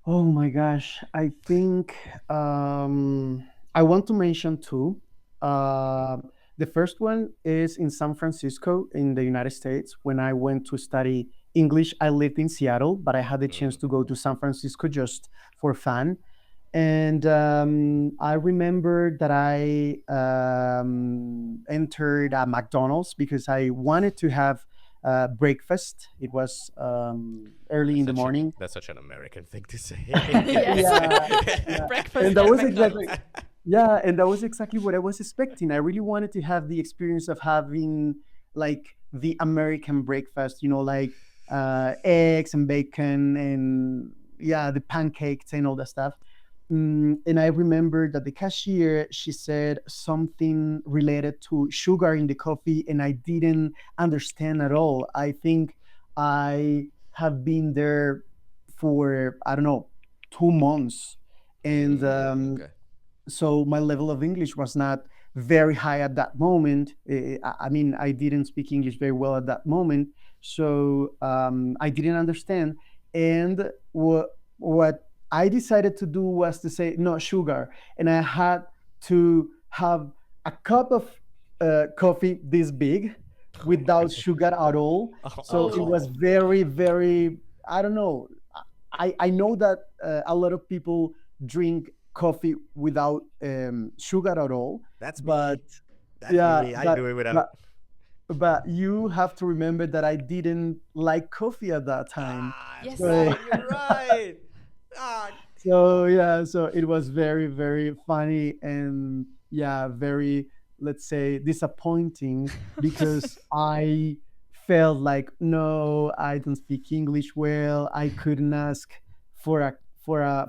C: Oh my gosh. I think I want to mention two.
B: Hmm.
C: Uh, the first one is in San Francisco in the United States. When I went to study English, I lived in Seattle, but I had the chance
B: Mm.
C: to go to San Francisco just for fun. And I remember that I entered a McDonald's because I wanted to have breakfast. It was early in the morning.
B: That's such an American thing to say.
A: Yes.
C: Yeah, yeah.
A: Breakfast
C: And that
A: at
C: was
A: McDonald's.
C: exactly yeah, and that was exactly what I was expecting. I really wanted to have the experience of having like the American breakfast, like eggs and bacon and yeah, the pancakes and all that stuff. And I remember that the cashier, she said something related to sugar in the coffee, and I didn't understand at all. I think I have been there for, I don't know, 2 months, and
B: Okay.
C: so my level of English was not very high at that moment. I mean, I didn't speak English very well at that moment, so I didn't understand. And what I decided to do was to say no sugar, and I had to have a cup of coffee this big without sugar at all. So it was
A: Oh.
C: very, very, I don't know. I know that a lot of people drink coffee without sugar at all,
B: That's
C: but
B: me. That's
C: yeah,
B: me. I do it without.
C: but you have to remember that I didn't like coffee at that time.
B: Ah,
A: Yes.
C: So
B: right. You're right. Ah.
C: so yeah, so it was very, very funny, and yeah, very, let's say, disappointing, because I felt like, no, I don't speak English well, I couldn't ask for a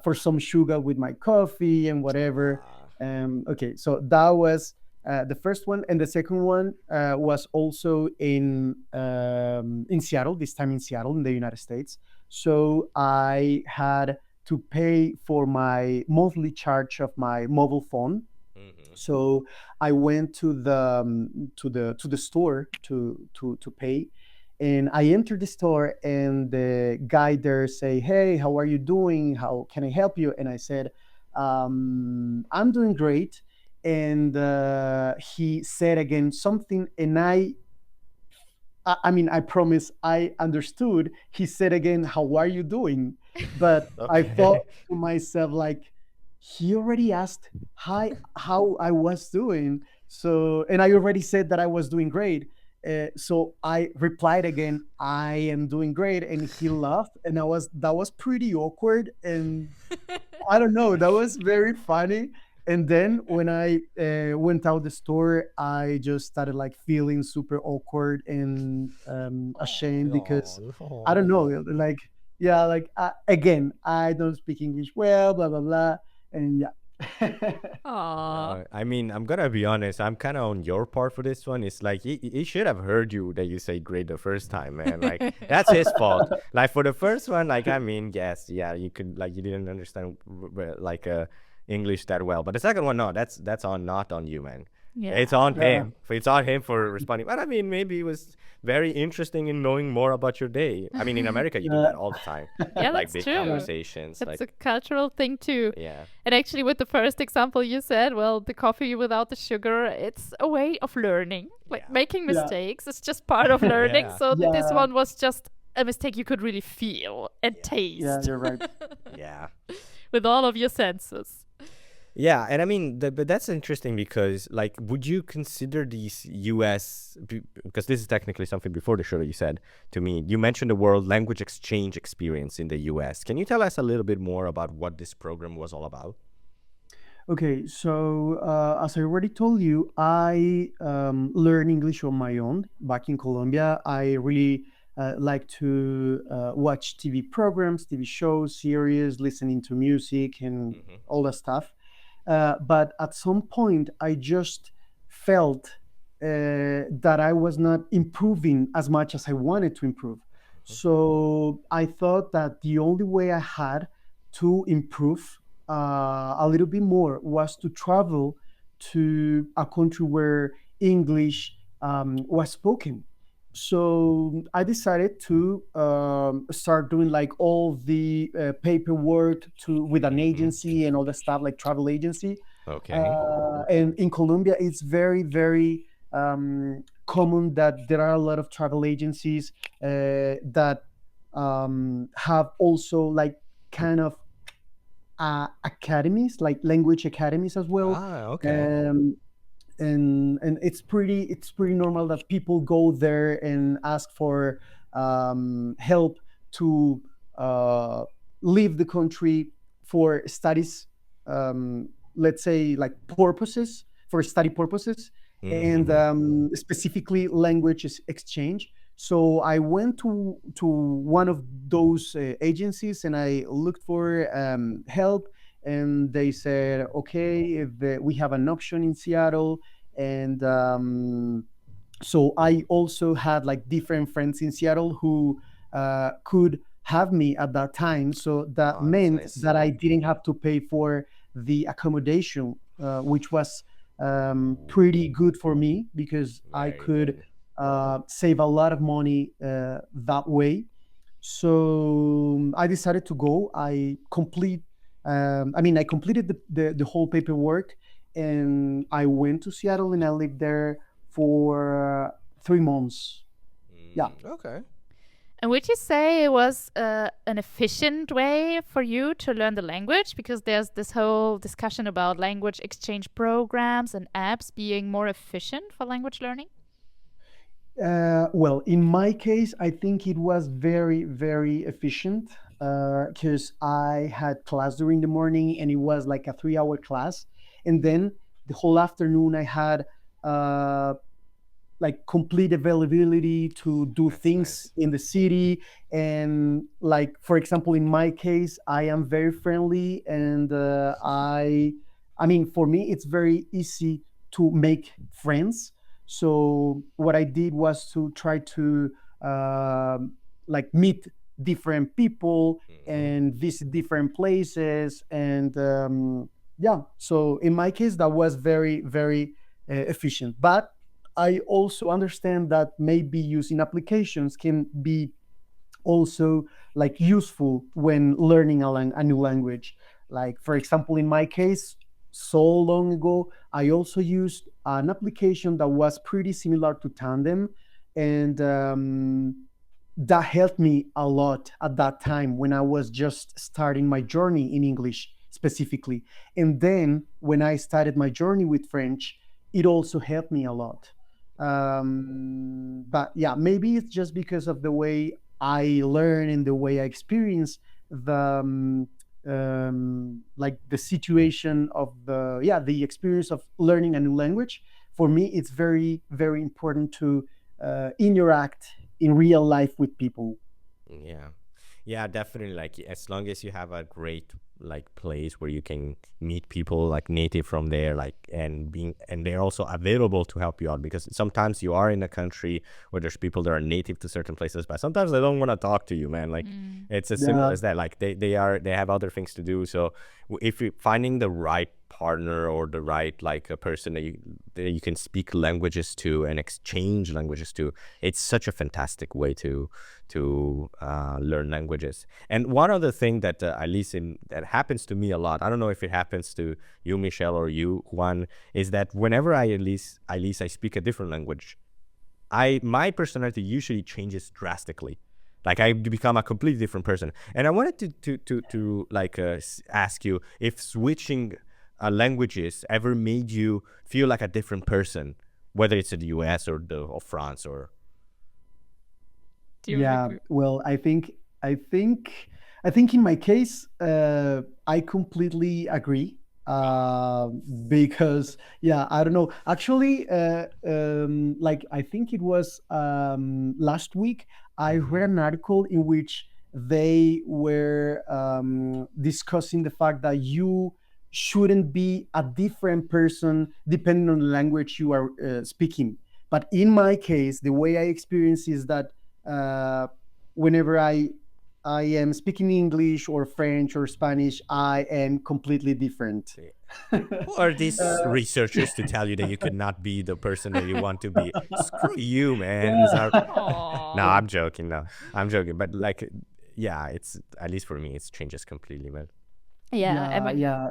C: for some sugar with my coffee and whatever.
B: Ah.
C: Okay, so that was the first one, and the second one was also in Seattle, this time in Seattle in the United States. So I had to pay for my monthly charge of my mobile phone.
B: Mm-hmm.
C: So I went to the store to pay, and I entered the store, and the guy there say, "Hey, how are you doing? How can I help you?" And I said, "I'm doing great." And he said again something, and I mean, I promise I understood. He said again, "How are you doing?" But I thought
B: Okay.
C: to myself, like, he already asked how I was doing. So, and I already said that I was doing great. So I replied again, "I am doing great," and he laughed, and that was pretty awkward, and I don't know. That was very funny. And then when I went out the store, I just started like feeling super awkward and ashamed, because
B: Oh,
C: I don't know,
B: no.
C: like, yeah, like, again, I don't speak English well, blah blah blah, and yeah.
A: Aw.
B: I mean, I'm gonna be honest. I'm kind of on your part for this one. It's like he should have heard you that you say great the first time, man. Like that's his fault. Like for the first one, like I mean, yes, yeah, you could like you didn't understand like English that well. But the second one, no, that's on not on you, man. It's
A: Yeah.
B: on
C: Yeah,
B: him. It's on him for responding. But I mean, maybe it was very interesting in knowing more about your day. I mean, in America, you do
C: yeah,
B: that all the time,
A: Yeah,
B: like
A: that's
B: big
C: yeah,
A: true.
B: conversations,
A: It's a
B: like
A: cultural thing too.
B: yeah,
A: And actually, with the first example you said, well, the coffee without the sugar, it's a way of learning. Like
B: yeah,
A: making
C: yeah,
A: mistakes is just part of learning.
B: yeah,
A: So this
C: yeah,
A: one was just a mistake you could really feel and
B: yeah,
C: yeah.
A: taste
C: You're right.
B: yeah.
A: with all of your senses.
B: Yeah, and I mean, but that's interesting because, like, would you consider these U.S. Because this is technically something before the show that you said to me. You mentioned the World Language Exchange experience in the U.S. Can you tell us a little bit more about what this program was all about?
C: Okay, so as I already told you, I learn English on my own back in Colombia. I really like to watch TV programs, TV shows, series, listening to music, and
B: Mm-hmm.
C: all that stuff. But at some point, I just felt that I was not improving as much as I wanted to improve. So I thought that the only way I had to improve a little bit more was to travel to a country where English was spoken. So I decided to start doing like all the paperwork to with an
B: Mm-hmm.
C: agency and all the stuff, like travel agency.
B: Okay.
C: And in Colombia, it's very, very common that there are a lot of travel agencies that have also like kind of academies, like language academies as well.
B: Ah, okay.
C: Um, and it's pretty normal that people go there and ask for help to uh, leave the country for studies, let's say like purposes, for study purposes, and
B: Mm-hmm.
C: specifically language exchange. So I went to one of those agencies, and I looked for help, and they said, okay, if we have an option in Seattle. And so I also had like different friends in Seattle who could have me at that time. So that meant
B: nice.
C: that I didn't have to pay for the accommodation, which was pretty good for me because I could save a lot of money that way. So I decided to go. I completed the whole paperwork, and I went to Seattle, and I lived there for 3 months. Yeah.
B: Okay.
A: And would you say it was an efficient way for you to learn the language? Because there's this whole discussion about language exchange programs and apps being more efficient for language learning.
C: Well, in my case, I think it was very, very efficient because I had class during the morning, and it was like a 3 hour class. And then the whole afternoon, I had uh, like complete availability to do things in the city. And like, for example, in my case, I am very friendly, and for me it's very easy to make friends. So what I did was to try to like meet different people and visit different places. And yeah, so in my case that was very, very efficient. But I also understand that maybe using applications can be also like useful when learning a new language. Like, for example, in my case, so long ago, I also used an application that was pretty similar to Tandem, and that helped me a lot at that time when I was just starting my journey in English specifically. And then when I started my journey with French, it also helped me a lot. But yeah, maybe it's just because of the way I learn and the way I experience the like the situation of the experience of learning a new language. For me, it's very, very important to interact in real life with people.
B: Yeah, definitely. Like, as long as you have a great like place where you can meet people like native from there, like, and they're also available to help you out, because sometimes you are in a country where there's people that are native to certain places, but sometimes they don't want to talk to you, man. Like, it's as simple as that. Like, they have other things to do. So if you finding the right partner or the right like a person that you can speak languages to and exchange languages to, it's such a fantastic way to learn languages. And one other thing that at least that happens to me a lot, I don't know if it happens to you, Michelle, or you, Juan, is that whenever I speak a different language, my personality usually changes drastically. Like, I become a completely different person. And I wanted to like ask you if switching languages ever made you feel like a different person, whether it's in the US or France or.
C: Yeah, well, I think in my case, I completely agree. Because yeah, I don't know. Actually, like, I think it was last week, I read an article in which they were discussing the fact that you shouldn't be a different person depending on the language you are speaking. But in my case, the way I experience is that uh, whenever I am speaking English or French or Spanish, I am completely different.
B: Who are these researchers to tell you that you could not be the person that you want to be? Screw you, man. No, I'm joking. No, I'm joking. But like, yeah, it's, at least for me, it changes completely, man.
A: Yeah.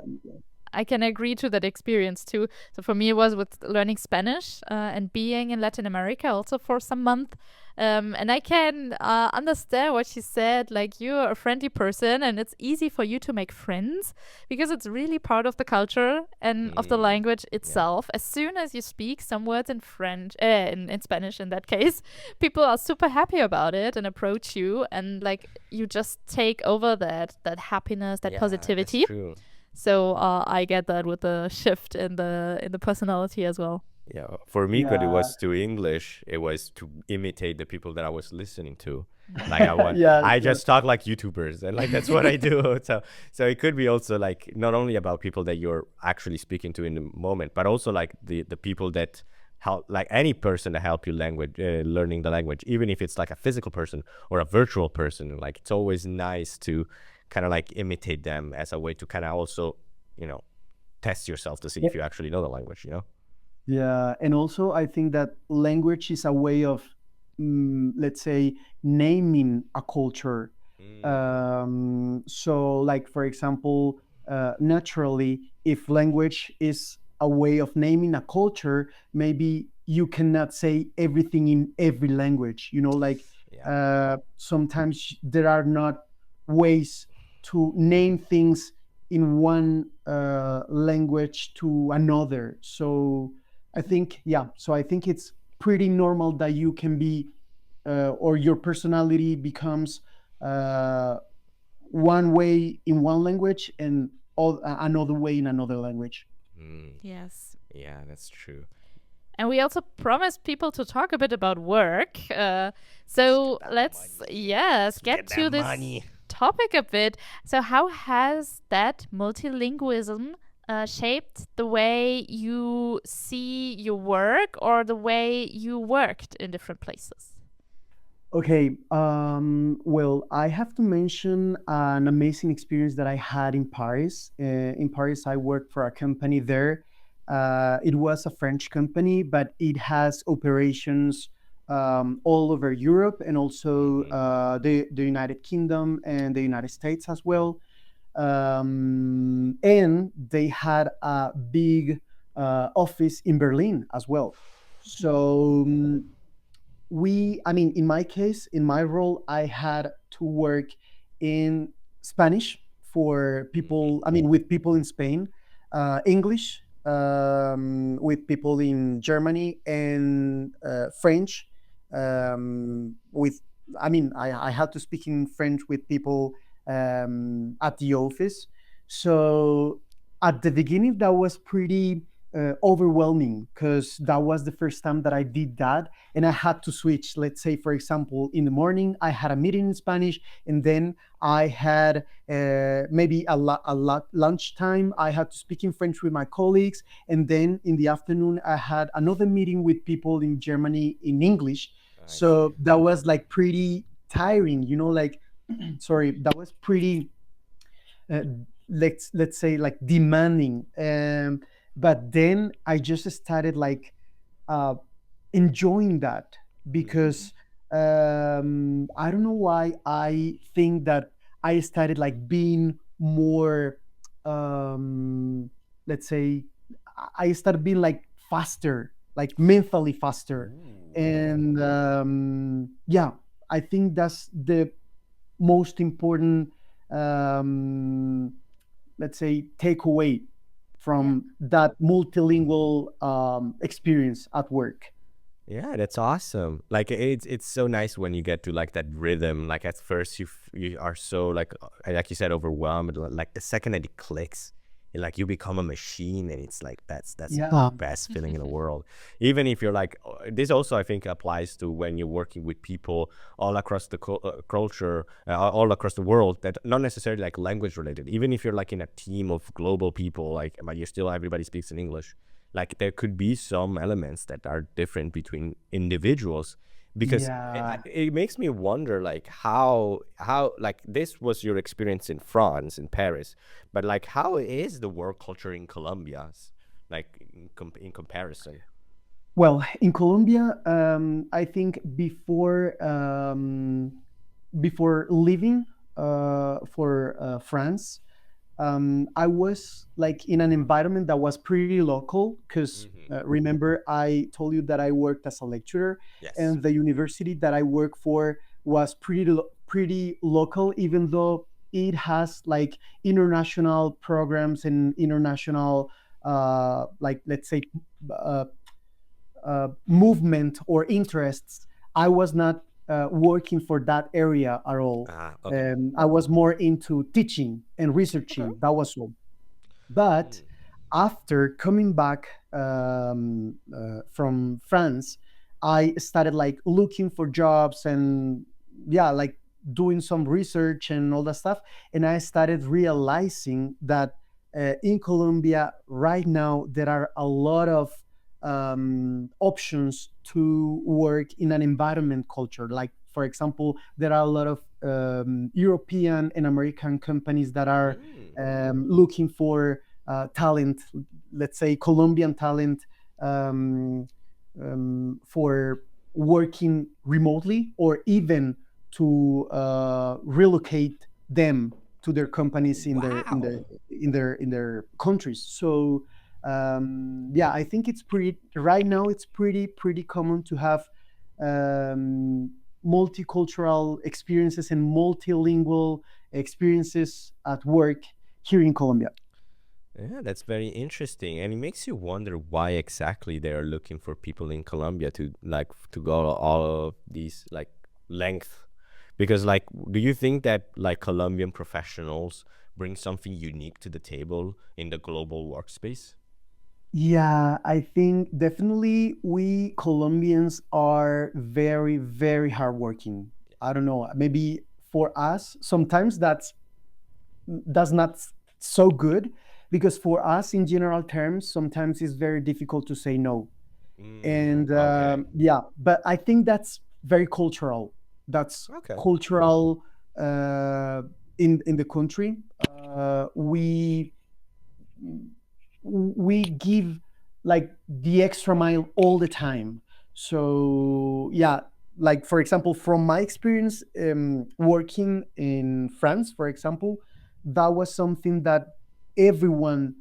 A: I can agree to that experience too. So for me, it was with learning Spanish and being in Latin America also for some month. And I can understand what she said. Like, you're a friendly person, and it's easy for you to make friends because it's really part of the culture and of the language itself. As soon as you speak some words in French, in Spanish in that case, people are super happy about it and approach you, and like, you just take over that happiness, that positivity.
B: That's true.
A: So I get that with the shift in the personality as well.
B: Yeah, for me, when it was to English, it was to imitate the people that I was listening to. Like, I just talk like YouTubers, and like, that's what I do. So it could be also like not only about people that you're actually speaking to in the moment, but also like the people that help, like any person to help you language learning the language, even if it's like a physical person or a virtual person. Like it's always nice to kind of like imitate them as a way to kind of also, you know, test yourself to see
C: Yeah,
B: if you actually know the language, you know.
C: yeah, and also I think that language is a way of, let's say, naming a culture.
B: Mm.
C: So, like for example, naturally, if language is a way of naming a culture, maybe you cannot say everything in every language. You know, like
B: Yeah.
C: sometimes there are not ways to name things in one language to another. So I think, yeah, so I think it's pretty normal that you can be, or your personality becomes uh, one way in one language and another way in another language.
B: Mm.
A: Yes.
B: Yeah, that's true.
A: And we also promised people to talk a bit about work. So let's, yes, get
B: Get that
A: to this
B: money.
A: topic a bit. So, how has that multilingualism shaped the way you see your work or the way you worked in different places?
C: Okay, well, I have to mention an amazing experience that I had in Paris. In Paris, I worked for a company there. It was a French company, but it has operations all over Europe and also
B: Mm-hmm.
C: the United Kingdom and the United States as well. And they had a big office in Berlin as well. So I mean, in my case, in my role, I had to work in Spanish for
B: Mm-hmm.
C: people, I mean, with people in Spain, English with people in Germany, and French with, I mean, I had to speak in French with people at the office. So at the beginning, that was pretty overwhelming because that was the first time that I did that, and I had to switch. Let's say, for example, in the morning I had a meeting in Spanish, and then I had maybe lunchtime. I had to speak in French with my colleagues, and then in the afternoon I had another meeting with people in Germany in English.
B: I see.
C: So that was like pretty tiring, you know, like sorry, that was pretty uh, let's say like demanding. But then I just started like uh, enjoying that
B: Mm.
C: because I don't know why I think that I started like being more, um, let's say, I started being like faster, like mentally faster,
B: Ooh.
C: and yeah, I think that's the most important, um, let's say, takeaway
A: Yeah.
C: from that multilingual experience at work.
B: Yeah, that's awesome. Like it's so nice when you get to like that rhythm. Like at first you are so like you said, overwhelmed. Like the second that it clicks, like you become a machine, and it's like that's the
C: Yeah.
B: best feeling in the world. Even if you're like this, also I think applies to when you're working with people all across the culture, all across the world, that not necessarily like language related. Even if you're like in a team of global people, like but you still everybody speaks in English, like there could be some elements that are different between individuals, because
C: Yeah.
B: it makes me wonder like how like this was your experience in France, in Paris, but like how is the work culture in Colombia, like in comparison.
C: Well, in Colombia, I think before leaving for France, I was like in an environment that was pretty local because
B: Hmm.
C: remember I told you that I worked as a lecturer,
B: Yes.
C: and the university that I worked for was pretty local, even though it has like international programs and international like let's say uh, movement or interests. I was not working for that area at all.
B: Ah, okay.
C: I was more into teaching and
A: Okay.
C: researching. That was all. But
B: Mm.
C: after coming back from France, I started like looking for jobs and yeah, like doing some research and all that stuff. And I started realizing that in Colombia right now there are a lot of options to work in an environment culture. Like, for example, there are a lot of European and American companies that are looking for talent, let's say Colombian talent, for working remotely, or even to relocate them to their companies in their countries. So yeah, I think it's pretty right now. It's pretty common to have multicultural experiences and multilingual experiences at work here in Colombia.
B: Yeah, that's very interesting, and it makes you wonder why exactly they are looking for people in Colombia to to go all of these like length. Because like, do you think that like Colombian professionals bring something unique to the table in the global workspace?
C: Yeah, I think definitely we Colombians are very, very hardworking. I don't know, maybe for us, sometimes that's not so good, because for us, in general terms, sometimes it's very difficult to say no. And
B: Okay.
C: yeah, but I think that's very cultural. That's
B: Okay.
C: cultural in the country. We give like the extra mile all the time. So yeah, like for example, from my experience working in France, for example, that was something that everyone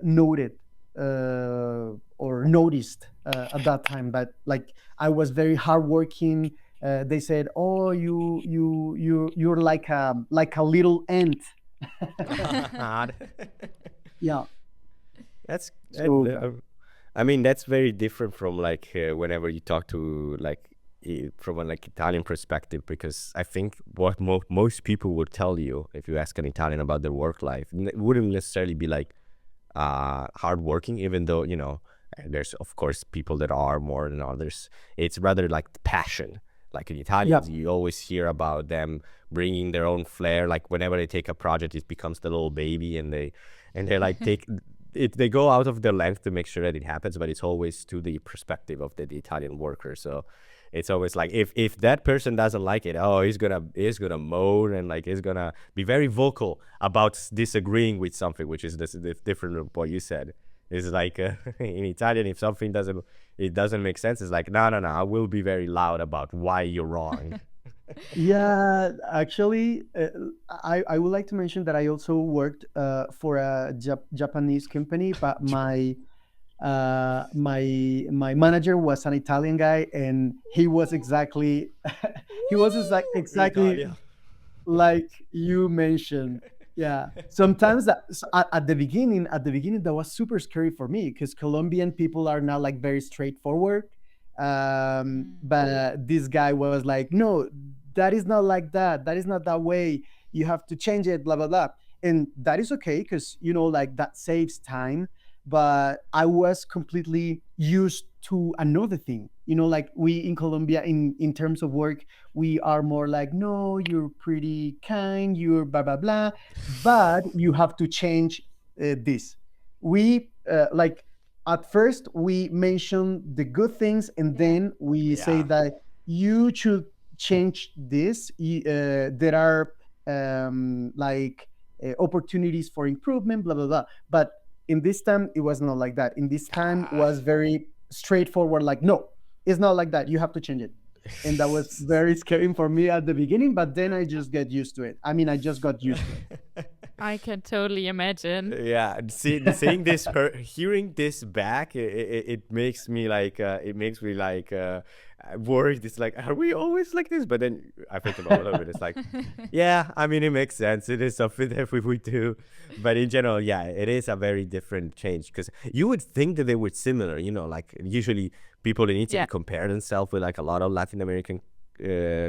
C: noted or noticed at that time. But like, I was very hardworking. They said, "Oh, you're like a little ant." Yeah.
B: That's
C: So yeah.
B: I mean, that's very different from like whenever you talk to like from a like Italian perspective, because I think what most people would tell you if you ask an Italian about their work life wouldn't necessarily be like hardworking, even though there's of course people that are more than others. It's rather like passion. Like in
C: Yeah.
B: Italians, you always hear about them bringing their own flair. Like whenever they take a project, it becomes the little baby, and they like take it. They go out of their length to make sure that it happens, but it's always to the perspective of the Italian worker. So it's always like if that person doesn't like it, oh, he's gonna moan, and like he's gonna be very vocal about disagreeing with something, which is this different from what you said. It's like in Italian, if something doesn't make sense, it's like no, I will be very loud about why you're wrong.
C: Yeah, actually, I would like to mention that I also worked for a Japanese company, but my manager was an Italian guy, and he was exactly he was exactly
B: Italia.
C: like you mentioned. Yeah, sometimes at the beginning that was super scary for me, because Colombian people are not like very straightforward. But this guy was like, no, that is not like that, that is not that way, you have to change it, blah blah blah. And that is okay, because like that saves time. But I was completely used to another thing, like we in Colombia, in terms of work, we are more like, no, you're pretty kind, you're blah blah blah, but you have to change this. We like, at first we mention the good things, and then we say
B: Yeah.
C: that you should change this. There are like opportunities for improvement, blah blah blah. But in this time, it was not like that. In this time, was very straightforward, like, no, it's not like that, you have to change it. And that was very scary for me at the beginning, but then I just get used to it. I mean, I just got used to it.
A: I can totally imagine.
B: Yeah, seeing this, hearing this back, it makes me like worried. It's like, are we always like this? But then I think about it a little bit. It's like, yeah, I mean, it makes sense. It is something that we do, but in general, yeah, it is a very different change, because you would think that they were similar. Like usually people in Italy
A: Yeah.
B: compare themselves with like a lot of Latin American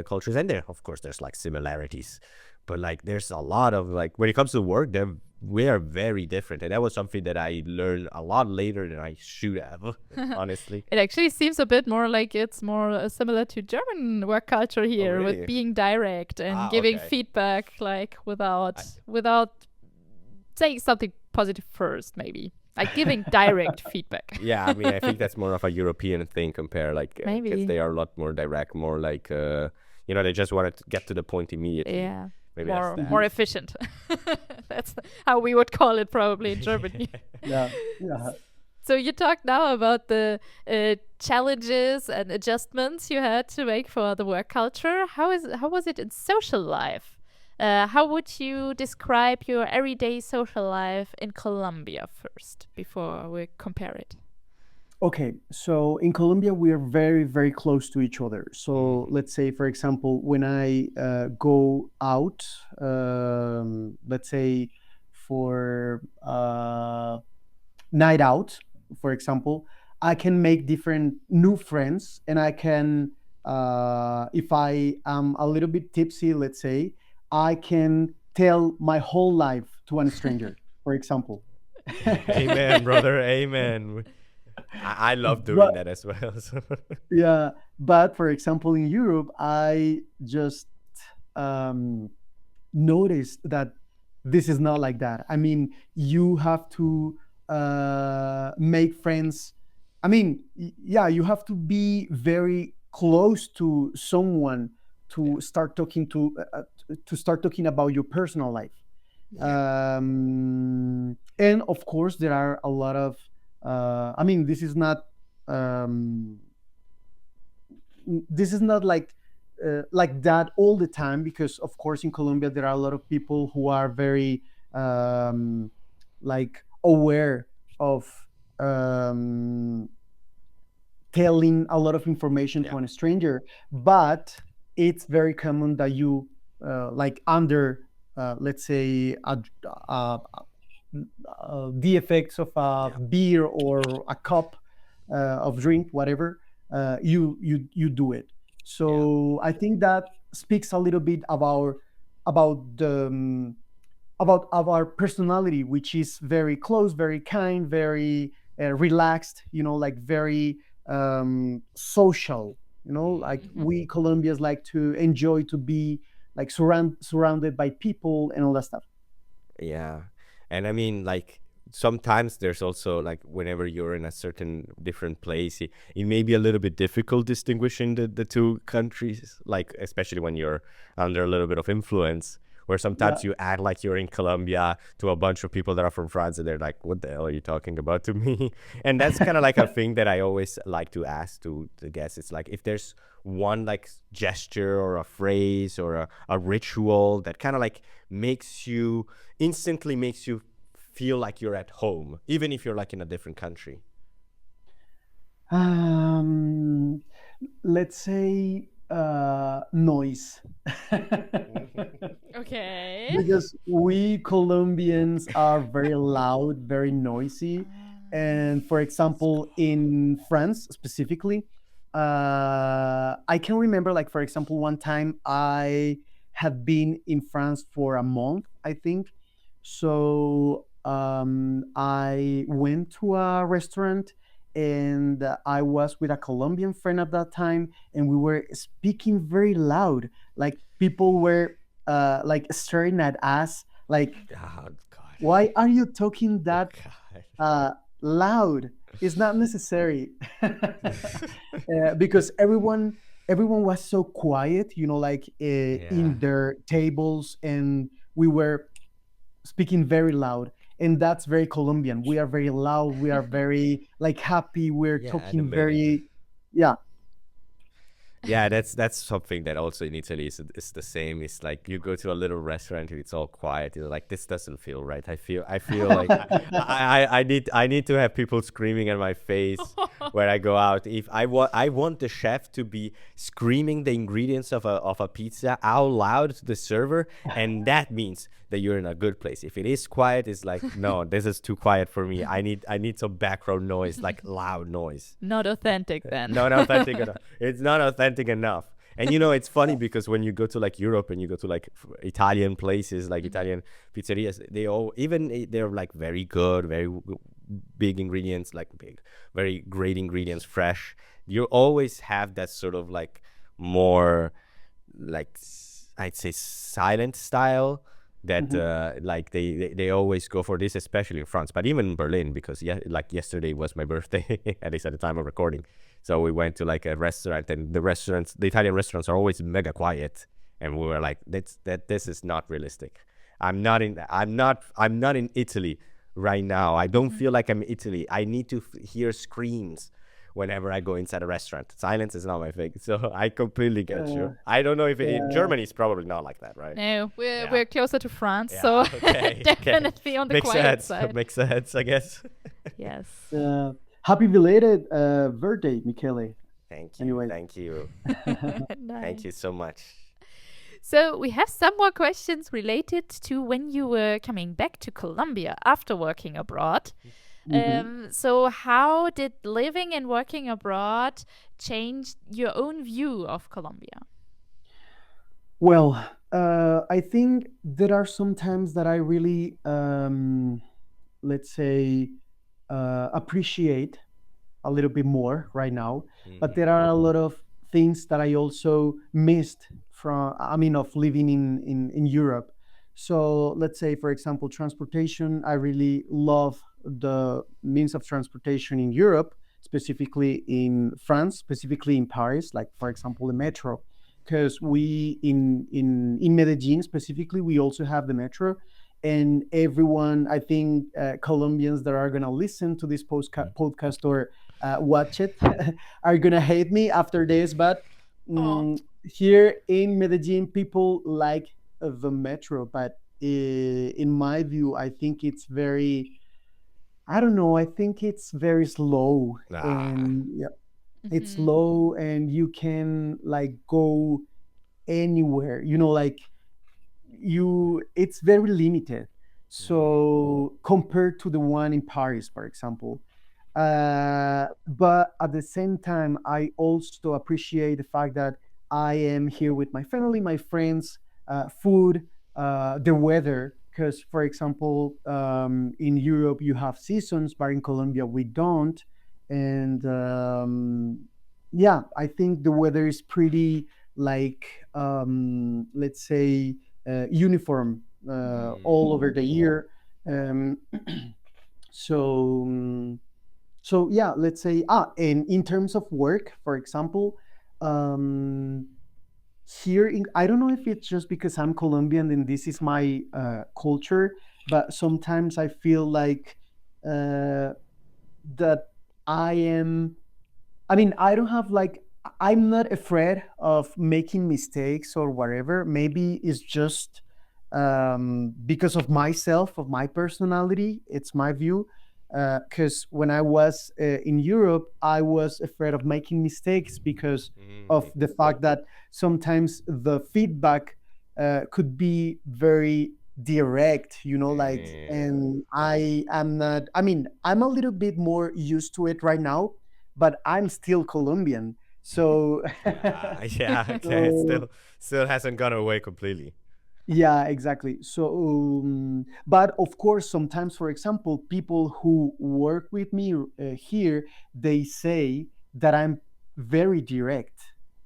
B: cultures, and there, of course, there's like similarities. But like, there's a lot of like, when it comes to work, we are very different, and that was something that I learned a lot later than I should have, honestly.
A: It actually seems a bit more like it's more similar to German work culture here,
B: really?
A: with being direct and giving
B: Okay.
A: feedback, like without saying something positive first, maybe. Like giving direct feedback.
B: Yeah, I mean, I think that's more of a European thing compared, like,
A: Maybe.
B: because they are a lot more direct, more like, they just want to get to the point immediately.
A: Yeah.
B: Maybe
A: more efficient. That's how we would call it probably in Germany.
C: Yeah.
A: So you talked now about the challenges and adjustments you had to make for the work culture. How was it in social life? How would you describe your everyday social life in Colombia first, before we compare it?
C: Okay, so in Colombia, we are very, very close to each other. So let's say, for example, when I go out, let's say for night out, for example, I can make different new friends, and I can, if I am a little bit tipsy, let's say, I can tell my whole life to a stranger, for example.
B: Amen, brother. Amen. I love doing that as well. So.
C: Yeah, but for example, in Europe, I just noticed that this is not like that. I mean, you have to make friends. I mean, yeah, you have to be very close to someone to start talking about your personal life. Yeah. And of course, there are a lot of. I mean, this is not like that all the time, because of course in Colombia there are a lot of people who are very like aware of telling a lot of information to a stranger, but it's very common that you like under let's say the effects of a beer or a cup of drink, whatever, you do it. So I think that speaks a little bit about the about our personality, which is very close, very kind, very relaxed, like very social, like we Colombians like to enjoy to be like surrounded by people and all that stuff.
B: Yeah. And I mean, like, sometimes there's also, like, whenever you're in a certain different place, it may be a little bit difficult distinguishing the two countries, like, especially when you're under a little bit of influence, where sometimes you act like you're in Colombia to a bunch of people that are from France, and they're like, what the hell are you talking about to me? And that's kind of like a thing that I always like to ask to the guests. It's like, if there's one like gesture or a phrase or a ritual that kind of like instantly makes you feel like you're at home, even if you're like in a different country.
C: Let's say noise.
A: Okay.
C: Because we Colombians are very loud, very noisy. And for example, in France specifically, I can remember, like, for example, one time I had been in France for a month, I think. So I went to a restaurant, and I was with a Colombian friend at that time, and we were speaking very loud. Like, people were like staring at us, like,
B: oh, God.
C: Why are you talking that loud? It's not necessary. Because everyone was so quiet, like in their tables, and we were speaking very loud. And that's very Colombian. We are very loud. We are very like happy. We're talking very,
B: Yeah, that's something that also in Italy is the same. It's like you go to a little restaurant and it's all quiet. You're like, this doesn't feel right. I feel like I need to have people screaming at my face when I go out. If I want the chef to be screaming the ingredients of a pizza out loud to the server, and that means that you're in a good place. If it is quiet, it's like, no, this is too quiet for me. I need some background noise, like loud noise.
A: Not authentic then.
B: Not authentic enough. It's not authentic enough. And it's funny because when you go to like Europe and you go to like Italian places, like Italian pizzerias, they're like very good, very big ingredients, like very great ingredients, fresh. You always have that sort of like more, like, I'd say silent style that like they always go for this, especially in France, but even in Berlin, because like yesterday was my birthday, at least at the time of recording. So we went to like a restaurant, and the Italian restaurants are always mega quiet, and we were like, this is not realistic. I'm not in Italy right now. I don't feel like I'm in Italy. I need to hear screams whenever I go inside a restaurant. Silence is not my thing. So I completely get you. I don't know if in Germany it's probably not like that, right?
A: No, we're closer to France, so
B: okay,
A: definitely on the quiet side.
B: Makes sense, I guess.
A: Yes.
C: Happy belated birthday, Michele.
B: Thank you.
C: Anyway.
B: Thank you.
A: Nice.
B: Thank you so much.
A: So we have some more questions related to when you were coming back to Colombia after working abroad. So how did living and working abroad change your own view of Colombia?
C: Well, I think there are some times that I really, let's say, appreciate a little bit more right now, but there are a lot of things that I also missed of living in Europe. So let's say, for example, transportation. I really love the means of transportation in Europe, specifically in France, specifically in Paris, like for example, the metro, because we in Medellin specifically, we also have the metro. And everyone, I think, Colombians that are gonna listen to this podcast or watch it are gonna hate me after this, but here in Medellin, people like the metro, but in my view, I think it's very, I don't know, I think it's very slow. And it's slow, and you can like go anywhere, like it's very limited. So compared to the one in Paris, for example. But at the same time, I also appreciate the fact that I am here with my family, my friends, food, the weather. Because, for example, in Europe you have seasons, but in Colombia we don't. And I think the weather is pretty like, let's say, uniform all over the year. So yeah, let's say, and in terms of work, for example, I don't know if it's just because I'm Colombian and this is my culture, but sometimes I feel like that I don't have like, I'm not afraid of making mistakes or whatever. Maybe it's just because of myself, of my personality. It's my view. Because when I was in Europe, I was afraid of making mistakes because of the fact that sometimes the feedback could be very direct, and I am not, I'm a little bit more used to it right now, but I'm still Colombian. So
B: okay, it still hasn't gone away completely.
C: Yeah, exactly. So, but of course, sometimes, for example, people who work with me here, they say that I'm very direct.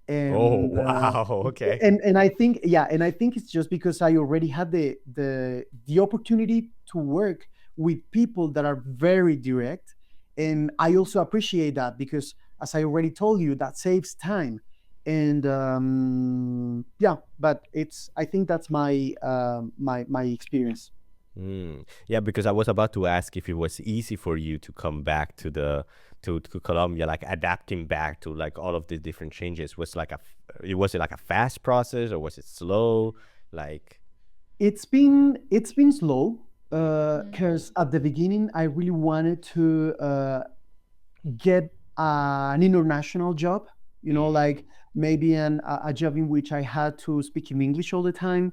C: And
B: wow, okay.
C: And I think, and I think it's just because I already had the opportunity to work with people that are very direct, and I also appreciate that because, as I already told you, that saves time. And but I think that's my my experience.
B: Yeah, because I was about to ask if it was easy for you to come back to Colombia, like adapting back to like all of the different changes. Was it like a fast process, or was it slow? Like
C: it's been slow, because at the beginning I really wanted to get an international job, like maybe a job in which I had to speak in English all the time.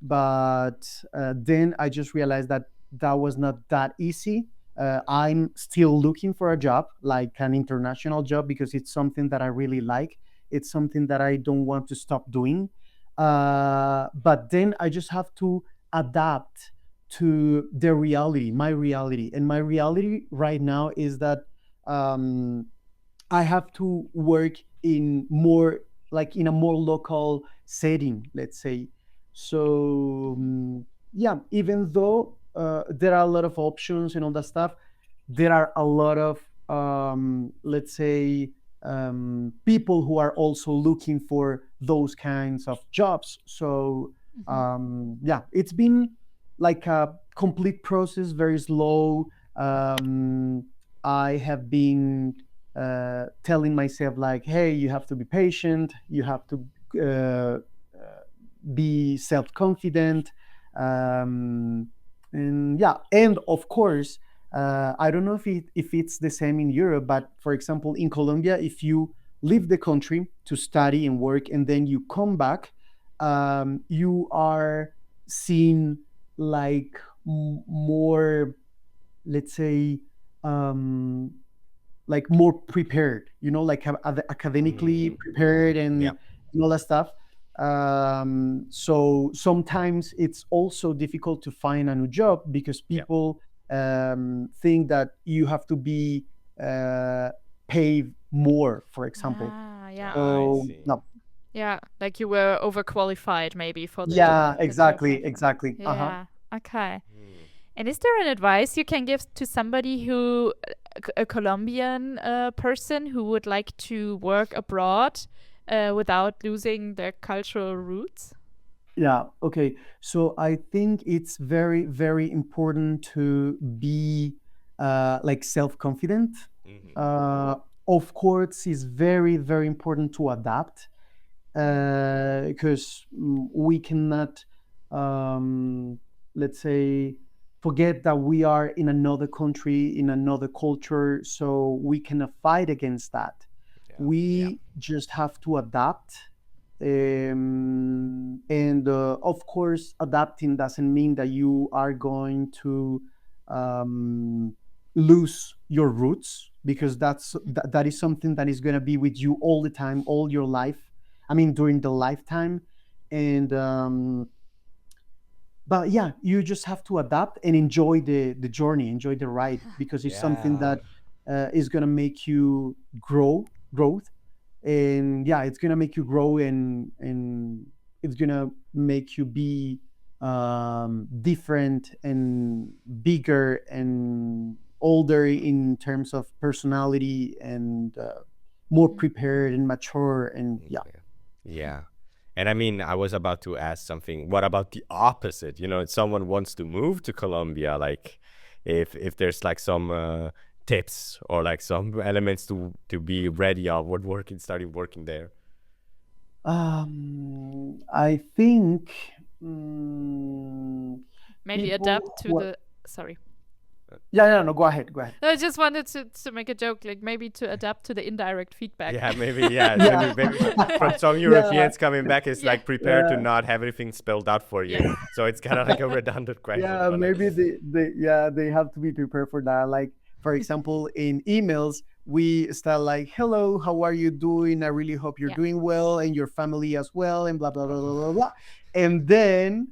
C: But then I just realized that that was not that easy. I'm still looking for a job, like an international job, because it's something that I really like. It's something that I don't want to stop doing. But then I just have to adapt to the reality, my reality. And my reality right now is that I have to work in a more local setting, let's say. So yeah, even though there are a lot of options and all that stuff, there are a lot of let's say people who are also looking for those kinds of jobs. So yeah, it's been like a complete process, very slow. I have been telling myself like, hey, you have to be patient, you have to be self-confident, and yeah, and of course, I don't know if it's the same in Europe, but for example, in Colombia, if you leave the country to study and work and then you come back, you are seen like more, let's say, um, like more prepared, like academically prepared and all that stuff. So sometimes it's also difficult to find a new job because people think that you have to be paid more, for example. So no.
A: Yeah, like you were overqualified maybe for the
C: job.
A: Yeah,
C: exactly.
A: Yeah. Okay. And is there an advice you can give to somebody who, a Colombian person who would like to work abroad without losing their cultural roots?
C: Yeah, okay. So I think it's very, very important to be like self-confident. Of course, it's very, very important to adapt because we cannot, let's say, forget that we are in another country, in another culture, so we cannot fight against that. We just have to adapt. And of course, adapting doesn't mean that you are going to lose your roots, because that is something that is going to be with you all the time, all your life. I mean, during the lifetime. And but yeah, you just have to adapt and enjoy the journey, enjoy the ride, because it's something that is going to make you growth. And yeah, it's gonna make you grow, and it's gonna make you be different and bigger and older in terms of personality, and more prepared and mature. And
B: yeah. And I mean, I was about to ask something. What about the opposite? If someone wants to move to Colombia, like if there's like some tips or like some elements to be ready of starting working there.
C: I think
A: maybe adapt to the sorry.
C: No, go ahead.
A: I just wanted to make a joke, like maybe to adapt to the indirect feedback.
B: Yeah, maybe maybe from some Europeans coming back, it's like prepare to not have everything spelled out for you. So it's kind of like a redundant question.
C: Yeah, maybe they have to be prepared for that. Like, for example, in emails, we start like, hello, how are you doing? I really hope you're doing well, and your family as well, and blah, blah, blah, blah, blah, blah. And then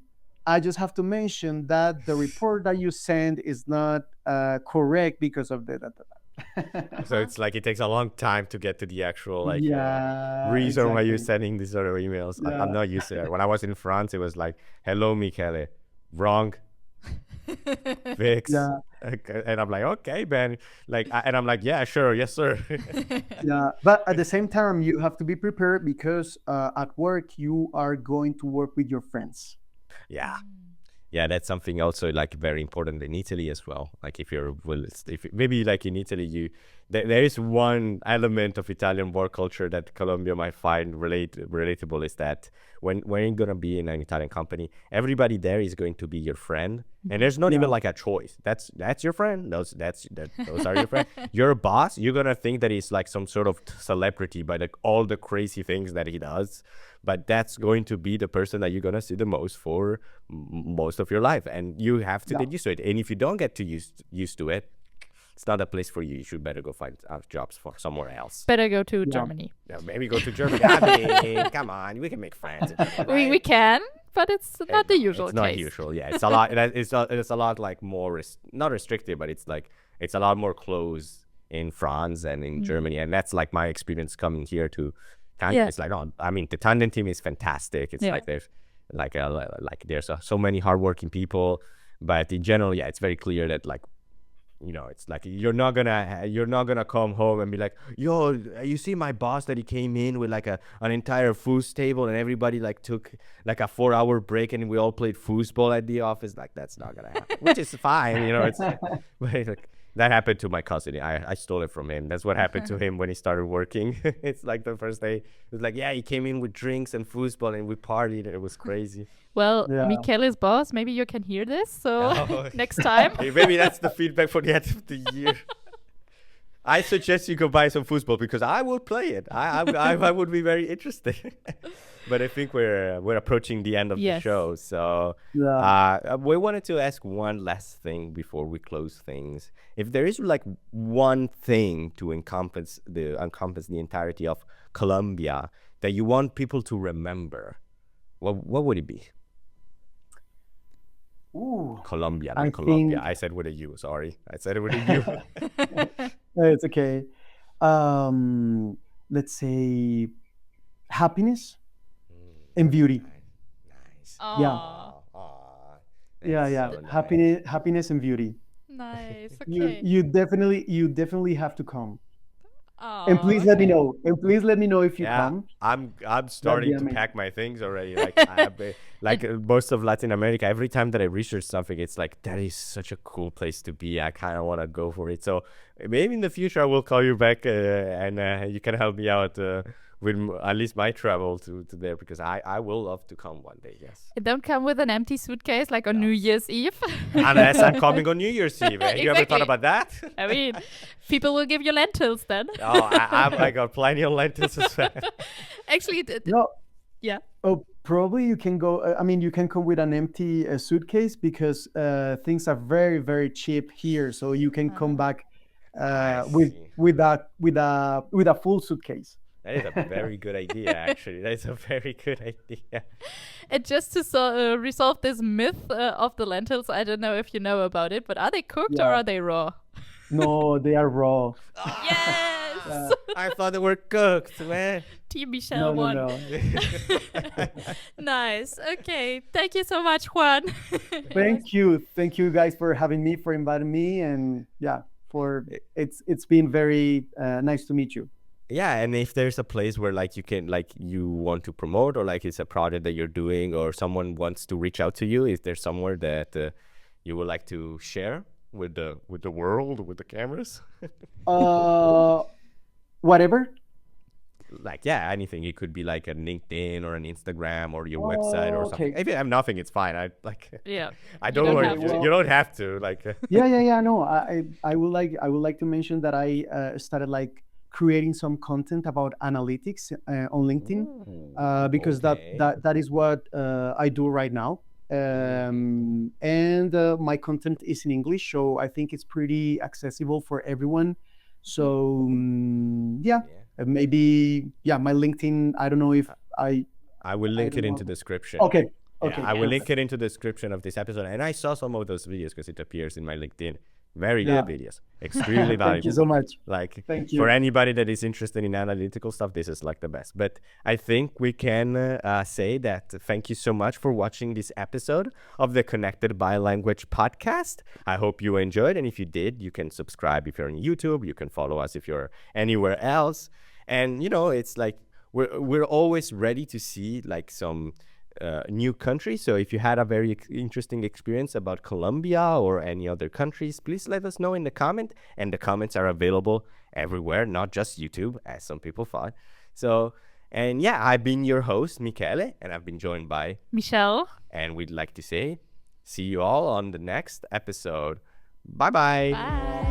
C: I just have to mention that the report that you send is not correct because of the
B: So it's like it takes a long time to get to the actual reason why you're sending these sort of emails. I'm not used to that. When I was in France, it was like, hello, Michele, wrong. Fix. And I'm like, okay, Ben. And I'm like, yeah, sure, yes, sir.
C: But at the same time, you have to be prepared, because at work you are going to work with your friends.
B: Yeah, that's something also like very important in Italy as well. Like if maybe like in Italy, there is one element of Italian work culture that Colombia might find relatable, is that when you're gonna be in an Italian company, everybody there is going to be your friend, and there's not even like a choice. That's your friend. Those are your friend. Your boss, you're gonna think that he's like some sort of celebrity by all the crazy things that he does, but that's going to be the person that you're gonna see the most for most of your life, and you have to get used to it. And if you don't get used to it, it's not a place for you. You should better go find jobs for somewhere else.
A: Better go to Germany.
B: Yeah, maybe go to Germany. I mean, come on, we can make friends.
A: Right? We can, but it's not the usual
B: case.
A: It's
B: not usual. Yeah, it's a lot. It's a lot like more not restrictive, but it's a lot more close in France and in Germany, and that's like my experience coming here to Tandem. It's like, I mean, the Tandem team is fantastic. It's like like there's so many hardworking people, but in general, yeah, it's very clear that like, it's like you're not gonna come home and be like, yo, you see my boss that he came in with like an entire food table and everybody like took like a 4-hour break and we all played foosball at the office. Like that's not gonna happen, which is fine, it's but like that happened to my cousin. I stole it from him. That's what happened to him when he started working. It's like the first day, it was like, yeah, he came in with drinks and foosball and we partied and it was crazy.
A: Well, Michele's boss, maybe you can hear this, so next time.
B: Maybe that's the feedback for the end of the year. I suggest you go buy some foosball because I will play it. I would be very interested. But I think we're approaching the end of the show. So we wanted to ask one last thing before we close things. If there is like one thing to encompass the entirety of Colombia that you want people to remember, what would it be?
C: Ooh,
B: Colombia. I said with a U. Sorry, I said it with a U.
C: It's okay. Let's say happiness and beauty.
B: Nice.
C: Yeah.
B: So nice.
C: Happiness and beauty.
A: Nice. Okay.
C: You definitely have to come. And please let me know. And please let me know if you come.
B: I'm starting to pack my things already. Like most of Latin America, every time that I research something, it's like that is such a cool place to be. I kind of want to go for it. So maybe in the future I will call you back and you can help me out with at least my travel to there, because I will love to come one day. Yes.
A: Don't come with an empty suitcase like on New Year's Eve.
B: Unless I'm coming on New Year's Eve. Exactly. You ever thought about that?
A: I mean, people will give you lentils then.
B: I got plenty of lentils as well.
A: Actually, yeah.
C: Oh, probably you can go. You can come with an empty suitcase because things are very, very cheap here. So you can come back with a full suitcase.
B: That is a very good idea, actually. That is a very good idea.
A: And just to resolve this myth of the lentils, I don't know if you know about it, but are they cooked or are they raw?
C: No, they are raw.
A: Yes!
B: I thought they were cooked, man.
A: Team Michelle won.
C: No.
A: Nice. Okay. Thank you so much, Juan.
C: Thank you guys for having me, for inviting me, and it's been very nice to meet you.
B: Yeah, and if there's a place where like you want to promote, or like it's a project that you're doing, or someone wants to reach out to you, is there somewhere that you would like to share with the world, with the cameras?
C: Whatever.
B: Like anything. It could be like a LinkedIn or an Instagram or your website or something. If you have nothing, it's fine. I don't worry. You don't have to
C: No, I would like to mention that I started like creating some content about analytics on LinkedIn because that is what I do right now. And my content is in English, so I think it's pretty accessible for everyone. So maybe my LinkedIn. I don't know if I
B: will link it into the description.
C: Okay.
B: I will link it into the description of this episode, and I saw some of those videos because it appears in my LinkedIn. Very good videos, extremely valuable.
C: Thank you so much.
B: Thank you. For anybody that is interested in analytical stuff, this is like the best. But I think we can say that thank you so much for watching this episode of the Connected by Language podcast. I hope you enjoyed, and if you did, you can subscribe if you're on YouTube. You can follow us if you're anywhere else. And it's like we're always ready to see like some new countries. So if you had a very interesting experience about Colombia or any other countries, please let us know in the comment. And the comments are available everywhere, not just YouTube, as some people thought. So, and I've been your host, Michele, and I've been joined by
A: Michelle.
B: And we'd like to say, see you all on the next episode. Bye-bye.
A: Bye.